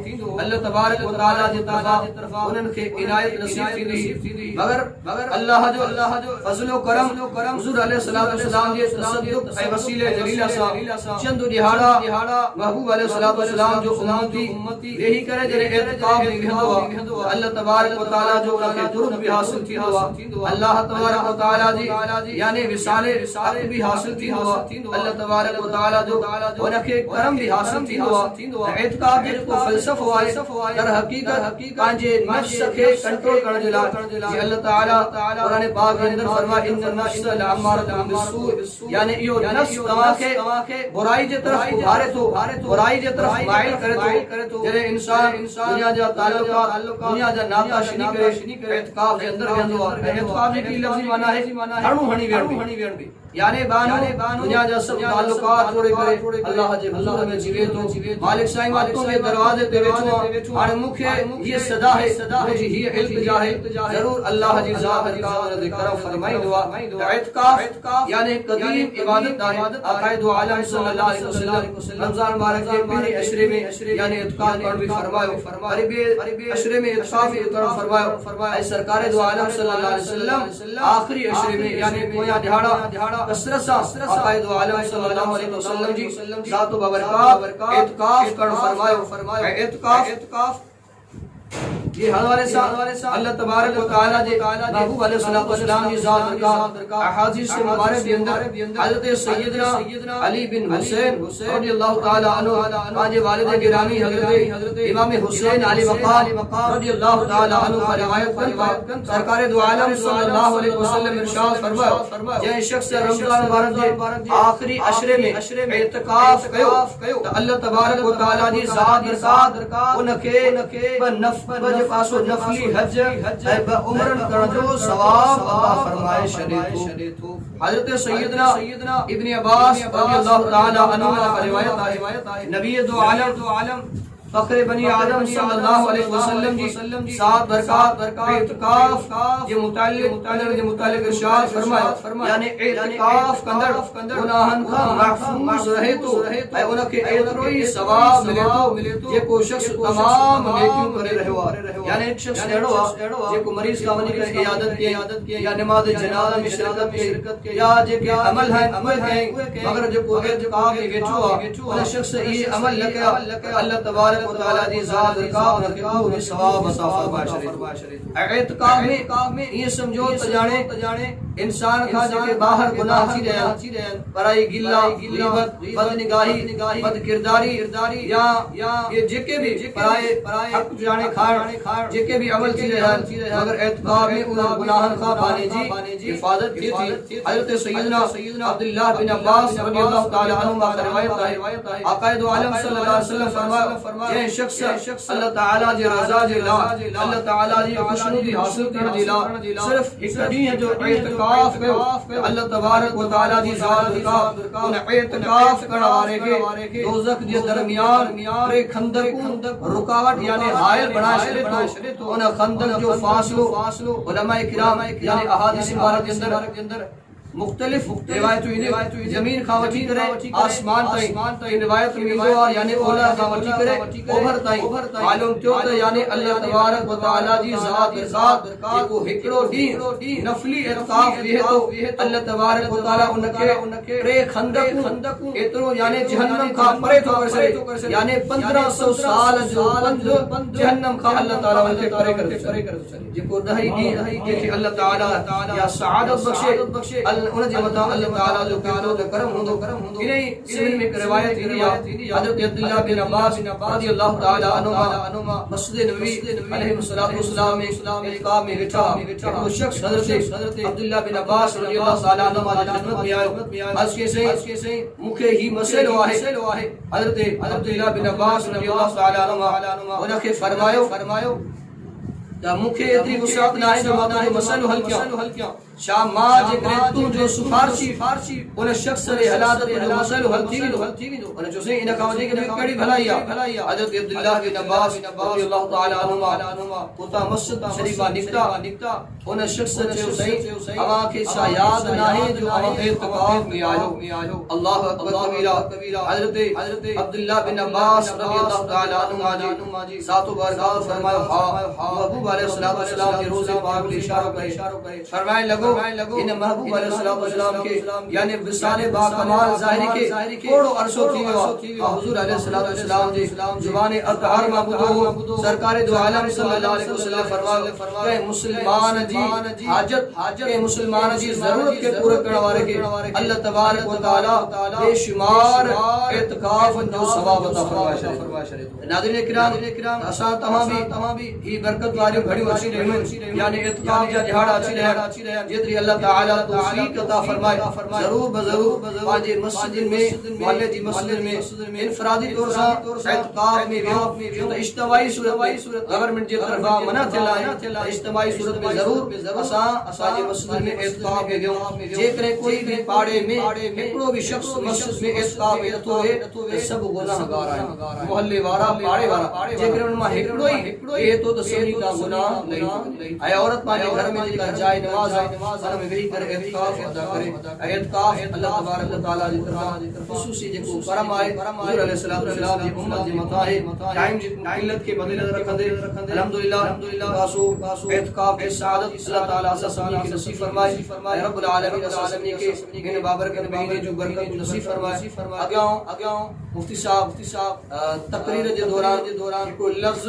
थींदो अल्लाह तबारक व तआला जे तरफ़ां उन्हनि खे इनायत नसीब थींदी मगर अल्लाह जो फज़ल करम हुज़ूर अलैहिस्सलाम जे तसद्दुक़ ऐं वसीले जलीला सां चंद दिहाड़ा महबूब अलैहिस्सलाम जो उम्मती वेही करे जॾहिं इत्काफ में वेहंदो अल्लाह तबारक व तआला जो उनखे कुर्ब भी हासिल थींदो अल्लाह तबारक व तआला जी यानी विसाले भी हासिल थींदो अल्लाह तबारक व तआला जो उनखे करम भी हासिल थींदो इत्काफ जो जेको फ़लसफ़ो आहे दर हक़ीक़त पंहिंजे नफ्स खे कंट्रोल करण जे लाइ अल्लाह तआला क़ुरान पाक के अंदर फरमाए इन्न नफ्स लअमारतुन बिस्सू यानी इहो नफ्स तव्हांखे बुराई जे तरफ़ उभारे थो बुराई जे तरफ़ माइल करे थो जॾहिं इंसान दुनिया जा ताल्लुकात दुनिया जा नाता शिनी करे इत्काफ जे अंदर वेंदो आहे। इत्काफ जी लफ़्ज़ी माना है हणू हणी वेण भी यानी दुनिया जा सब ताल्लुकात छोड़े करे अल्लाह जे हुज़ूर में जीवे तो मालिक साईं वातो के दरवाजे ते वेठो हाणे मूंखे ये सदा है मुंहिंजी ही इल्तिजा है जरूर अल्लाह जी ज़ात का ज़िक्र फरमाईंदो आहे। इत्काफ यानी कदीम इबादत आहे। आक़ाए दो आलम सल्लल्लाहु अलैहि वसल्लम रमज़ान मुबारक के पहले अशरे में यानी इत्काफ करण भी फरमायो अरबी अशरे में इत्काफ करण फरमायो ऐं सरकार दो आलम सल्लल्लाहु अलैहि वसल्लम आखिरी अशरे में यानी पोयां दिहाड़ा कसरत सां आक़ाए दो आलम सल्लल्लाहु अलैहि वसल्लम जी ज़ात बरकत इत्काफ करण फरमायो इत्काफ ये हवाले से अल्लाह तबारक व तआला जे महबूब अलैहिस्सलाम की ज़ात का अहादीस से मुबारक के अंदर हजरत सैयदना अली बिन हुसैन रदियल्लाहु तआला अन्हु पांजे वालिद गिरामी हजरत इमाम हुसैन अली मकाम रदियल्लाहु तआला अन्हु का रिवायत कर सरकार दो आलम सल्लल्लाहु अलैहि वसल्लम इरशाद फरमायो जे शख्स रमजान मुबारक जे आखिरी अशरे में इत्काफ कयो तो अल्लाह तबारक व तआला जी ज़ात उनखे नफ़ल पासो नफली हज ऐं ब उमरन करण जो सवाब अता फरमाए छॾे थो। हजरत सैयदना इब्न अब्बास रज़ियल्लाहु तआला अन्हु का रिवायत आहे नबी दो आलम फखरे बनी आदम सल्लल्लाहु अलैहि वसल्लम जी 7 बरकत इत्काफ ये मुतालिक इरशाद फरमाया यानी इत्काफ कंदर गुनाहन का महफूज रहे तो ऐ उनके एतरोई सवाब मिले तो ये को शख्स तमाम नेकियों करे रहवा यानी एक शख्स एड़ो जे को मरीज का वनी के इयादत की या नमाज जनाजा में शिरकत के या जे के अमल है मगर जो को इत्काफ में वेठो उन शख्स ये अमल लका अल्लाह तबारक व तआला दी जात का उनके को सवाब अता फरमा शरीफ इत्काफ में ये समझो त जाने इंसान का जे बाहर गुनाह थी रहे पराई गिल्ला गिबत बदनिगाही बद किरदारी या ये जेके भी पराए हक जाने खाड़ जेके भी अमल थी रहे मगर इत्काफ में उन गुनाहन का बाने जी हिफाजत की थी हजरत सैयदना अब्दुल्लाह बिन अब्बास रदियल्लाहु ताला अन्हु का रिवायत है आका दो आलम सल्लल्लाहु अलैहि वसल्लम फरमाया ये शख्स अल्लाह ताला जी रजा जी ला अल्लाह ताला जी खुशनुदी हासिल कर दिला सिर्फ एक दी है जो इत्काफ में अल्लाह तबारक व तआला दी जात का उन इत्काफ करवारे के दोजख के दरमियान रे खंदक रुकावट यानी हायल बना शरे तो उन खंदक जो फासलो उलमा किराम यानी अहादीस मुबारक के अंदर मुख्तलिफ रिवायतों जमीन खावती करे आसमान ताई रिवायत में जो यानी ओला खावती करे ओभर ताई मालूम क्यों तो यानी अल्लाह तबारक व तआला जी जात को हिकड़ो दी नफली इत्काफ भी है तो अल्लाह तबारक व तआला उनके रे खंदक एतरो यानी जहन्नम का परे तो कर यानी 1500 साल जो जहन्नम का अल्लाह तआला उनके परे कर जेको दही दी के अल्लाह तआला या सआदत बख्शे उन जे मता अल्लाह ताला जो कहतो त करम हुंदो इने सिविल में रिवायत थी हजरत अब्दुल्लाह बिन अब्बास रदियल्लाहु ताला अन्हुमा मस्जिद नबवी अलैहि सल्लल्लाहु अलैहि वसल्लम इल्का में बैठा वो शख्स हजरत अब्दुल्लाह बिन अब्बास रदियल्लाहु ताला अन्हुमा खिदमत में आयो आज के से मुखे ही मसलो आहे हजरत अब्दुल्लाह बिन अब्बास रदियल्लाहु ताला अन्हुमा उनके फरमायो ता मुखे एतरी वसात ना है जो माता जो मसलो हल किया शाम मा जे करे तू जो सिफारशी उन शख्स रे हलात जो मसलो हल थी उन जो से इन का वजे के कड़ी भलाइया हजरत अब्दुल्लाह बिन अब्बास रदियल्लाहु ताला अन्हुमा उता मस्जिद शरीफा निकता उन शख्स जो सही हवा के शायद ना है जो हम इत्काफ में आयो अल्लाह अकबर कबीरा हजरत अब्दुल्लाह बिन अब्बास रदियल्लाहु ताला अन्हुमा जी सातो बारगाह फरमाया अबू अलैहिस्सलाम के रोज़े पाक में इशारा करे फरमाने लगो इन महबूब अलैहिस्सलाम के यानी विसाल बा कमाल ज़ाहिरी के थोड़ो अरसो थी वियो हुजूर अलैहिस्सलाम जी जुबान अतहर महबूब सरकार दो आलम सल्लल्लाहु अलैहि वसल्लम फरमाए मुसलमान जी हाजत के मुसलमान जी जरूरत के पूरे करने वाले के अल्लाह तबारक व तआला बेशुमार इत्काफ जो सवाब अता फरमाए नाज़रीन किराम असा तमाम भी ही बरकत वाली घड़ी अच्छी रही यानी इत्काफ या दिहाड़ा अच्छी रहे जितनी अल्लाह ताला तौफीक अता फरमाए जरूर बाजे मस्जिद में मोहल्ले जी मस्जिद में इनफरादी तौर से इत्काफ में जो इज्तिमाई सूरत गवर्नमेंट जे तरफा मना थेला इज्तिमाई सूरत में जरूर असा जे मस्जिद में इत्काफ में गयो जे करे कोई भी पाड़े में एकड़ो भी शख्स मस्जिद में इत्काफ में तो है सब गुनाहगार है मोहल्ले वाला पाड़े वाला जे करे उनमा एकड़ो ही ये तो सही का गुनाह नहीं आय औरत माने घर में जिका जाए नमाज घर में वही करे इत्काफ अदा करे इत्काफ अल्लाह तबारक व तआला जी तरफ खुसूसी जे को करम आए हुजूर अलैहि सल्लल्लाहु अलैहि वसल्लम जी उम्मत जी मता है टाइम जी इल्लत के बदले रखंदे अल्हम्दुलिल्लाह कासो इत्काफ के सादत अल्लाह ताला ससानी की नसीब फरमाए रब्बुल आलमीन के इन बाबर के महीने जो बरकत नसीब फरमाए आगे मुफ्ती साहब तकरीर के दौरान को लफ्ज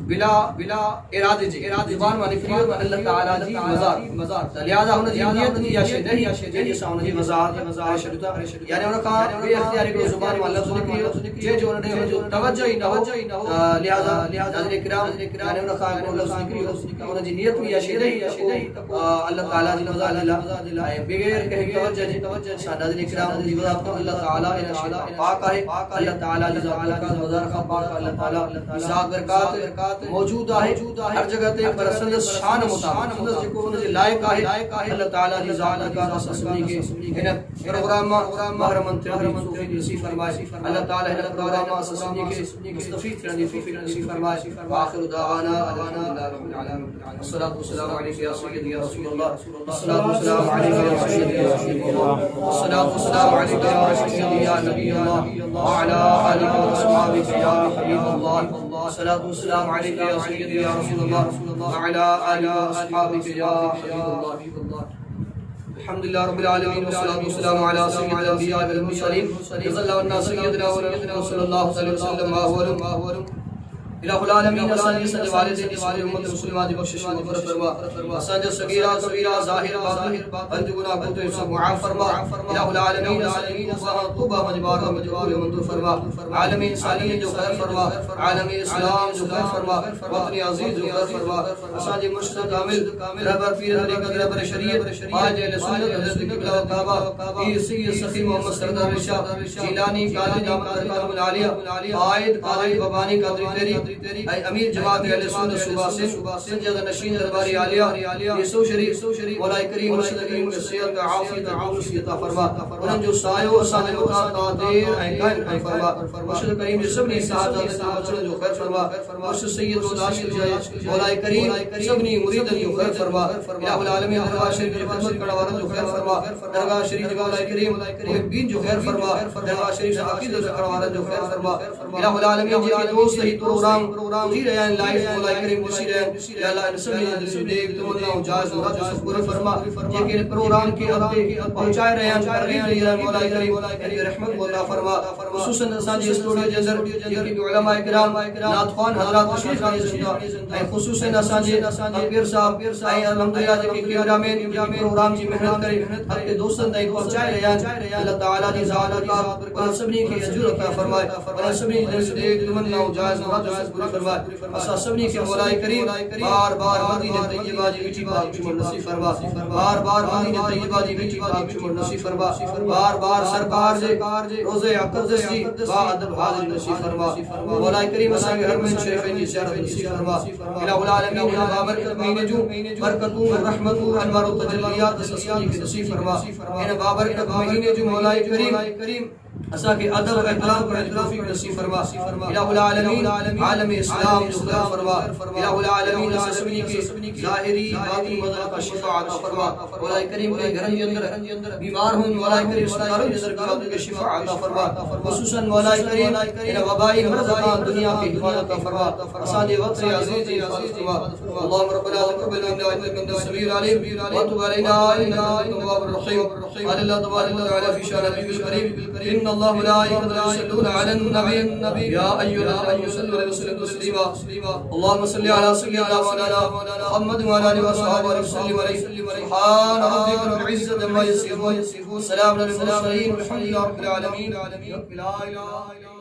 बिला इरादे जुबान माने फ्री और अल्लाह ताला जी मज़ार लिहाजा उन जी नियत नहीं या शे नहीं जे साउन जी मज़ार शरीता यानी उन का बेइख्तियारी को जुबान में लफ्ज निकली जे जो उन्होंने जो तवज्जो ही ना हो लिहाजा हज़रत किराम यानी उन का को लफ्ज निकली उन जी नियत भी या शे नहीं अल्लाह ताला जी मज़ार दिलाए बगैर कहीं तवज्जो सादात किराम जी वज़ात को अल्लाह ताला इनशाअल्लाह पाक है अल्लाह ताला जी का मज़ार का पाक अल्लाह ताला ज़ात बरकत मौजूद है हर जगह ते पर संदस शान मुताबिक संदस जेको उन जे लायक आहे अल्लाह ताला जी ज़ात का ससनी के इन प्रोग्राम महर मंत्री नसीब फरमाए अल्लाह ताला इन प्रोग्राम ससनी के मुस्तफीद करने तौफीक नसीब फरमाए आखिर दावाना अल्हम्दुलिल्लाह रब्बिल आलमीन अस्सलातु वस्सलामु अलैका या सय्यदी या रसूलल्लाह अस्सलातु वस्सलामु अलैका या सय्यदी या रसूलल्लाह अस्सलातु वस्सलामु अलैका या सय्यदी या नबीयल्लाह व अला आलिका व अस्हाबिका या हबीबल्लाह अस्सलातु वस्सलामु अलैका या सय्यदी या रसूलल्लाह व अला आलिका व अस्हाबिका या हबीबल्लाह अल्हम्दुलिल्लाह रब्बिल आलमीन वस्सलातु वस्सलामु अला सय्यिदिल अंबिया वल मुरसलीन जज़ल्लाहु अन्ना सय्यदना व नबiyina सल्लल्लाहु अलैहि वसल्लम व हुवा इलाहुल आलमीन असांजे सॼे वालिदैन जी उम्मत मुस्लिमा जी बख़्शिश मग़फ़िरत फरमा असांजा सगीरा कबीरा ज़ाहिर बातिन बंद गुनाह गुतो सब मुआफ़ फरमा इलाहुल आलमीन असांजी तौबा मजबार मजबूर मंजूर फरमा आलमीन सालीन जो खैर फरमा आलमीन इस्लाम जो खैर फरमा वतन अजीज जो खैर फरमा असांजे मुर्शिद कामिल रहबर पीर तरीक़त रहबर शरीयत आज अहले सुन्नत हज़रत क़िबला व काबा पीर सैयद सखी मोहम्मद सरदार रिशा जीलानी कादिर कामिल आलिया आयद कादिर बबानी कादिर तेरी अमीर जमात अहले सुन्नत सुबह से सज्जद नशीन दरबारी आलिया यसो शरीफ मौला करीम मुर्शिद करीम के सेहत का आफियत अता फरमा उन्हनि जो सायो असांजे मकान ता देर ऐं कायम फरमा मुर्शिद करीम जे सभनी साहब बचन जो खैर फरमा मुर्शिद सैयद मुदाशिर जाए मौला करीम सभनी मुरीदन जो खैर फरमा इलाहुल आलमीन दरबार शरीफ जी खिदमत करण वारन जो खैर फरमा दरगाह शरीफ मौला करीम मुहिब्बीन जो खैर फरमा दरगाह शरीफ से अकीदत करण वारन जो खैर फरमा इलाहुल आलमीन जी के दोस्त ही प्रोग्राम जी रहे हैं लाइव मौला करीम खुशी रहे या अल्लाह इन सभी दिल देख तमन्ना जायज हो रहा सब पूरा फरमा जेके प्रोग्राम के अगे पहुंचाए रहे हैं कर रहे हैं मौला करीम इनकी रहमत मौला फरमा खुसूसन असांजे स्टूडियो जे अंदर जेके भी उलमा इकराम नातखान हजरात तशरीफ लाए ऐं खुसूसन असांजे पीर साहब ऐं अल्हम्दुलिल्लाह जेके कैमरामैन प्रोग्राम जी मेहनत करे हर दोस्तन ताईं पहुंचाए रहे हैं अल्लाह ताला जी ज़ात का उन सभी के अजर अता फरमाए उन सभी दिल देख तमन्ना जायज हो रहा सब पूरा फरमा असा सबनी के मौला करीम बार बार मदीना तैयबा जी मिठी पाक चुमन नसीब फरमा बार बार मदीना तैयबा जी मिठी पाक चुमन नसीब फरमा बार बार सरकार जे रोज़े अक़दस जी बाअदब हाज़िर नसीब फरमा मौला करीम असा के हर में शरीफैन जी ज़ियारत नसीब फरमा इलाहुल आलमीन बाबरकत महीने जो बरकतों रहमतों अनवार तजल्लियात सबनी के नसीब फरमा इन बाबरकत महीने जो मौला करीम असा के अदब एहतराम करने तौफीक नसीब फरमा इलाहुल आलमीन आलम इस्लाम जो खैर फरमा इलाहुल आलमीन सबनी के ज़ाहिरी बातिनी मज़हब का शिफा अता फरमा मौला करीम के घर के अंदर बीमार हो मौला करीम अस्पतालों के अंदर के शिफा अता फरमा खुसूसन मौला करीम इन वबाई मरज़ा दुनिया की हिफाजत अता फरमा असांजे वक्त अजीज जी फरमा अल्लाहुम्मा रब्बना तक़ब्बल मिन्ना इन्नका अंतस समीउल अलीम व तब अलैना इन्नका अंतत तव्वाबुर रहीम अल्लाह तबारक व तआला फी शान नबील करीम الله ملائكته يصلون على النبي يا ايها الذين صلوا عليه وسلموا تسليما اللهم صل على سيدنا مولانا محمد وعلى اله وصحبه وسلم عليه سبحان ربك رب العزه عما يصفون سلام على المرسلين والحمد لله رب العالمين لا اله الا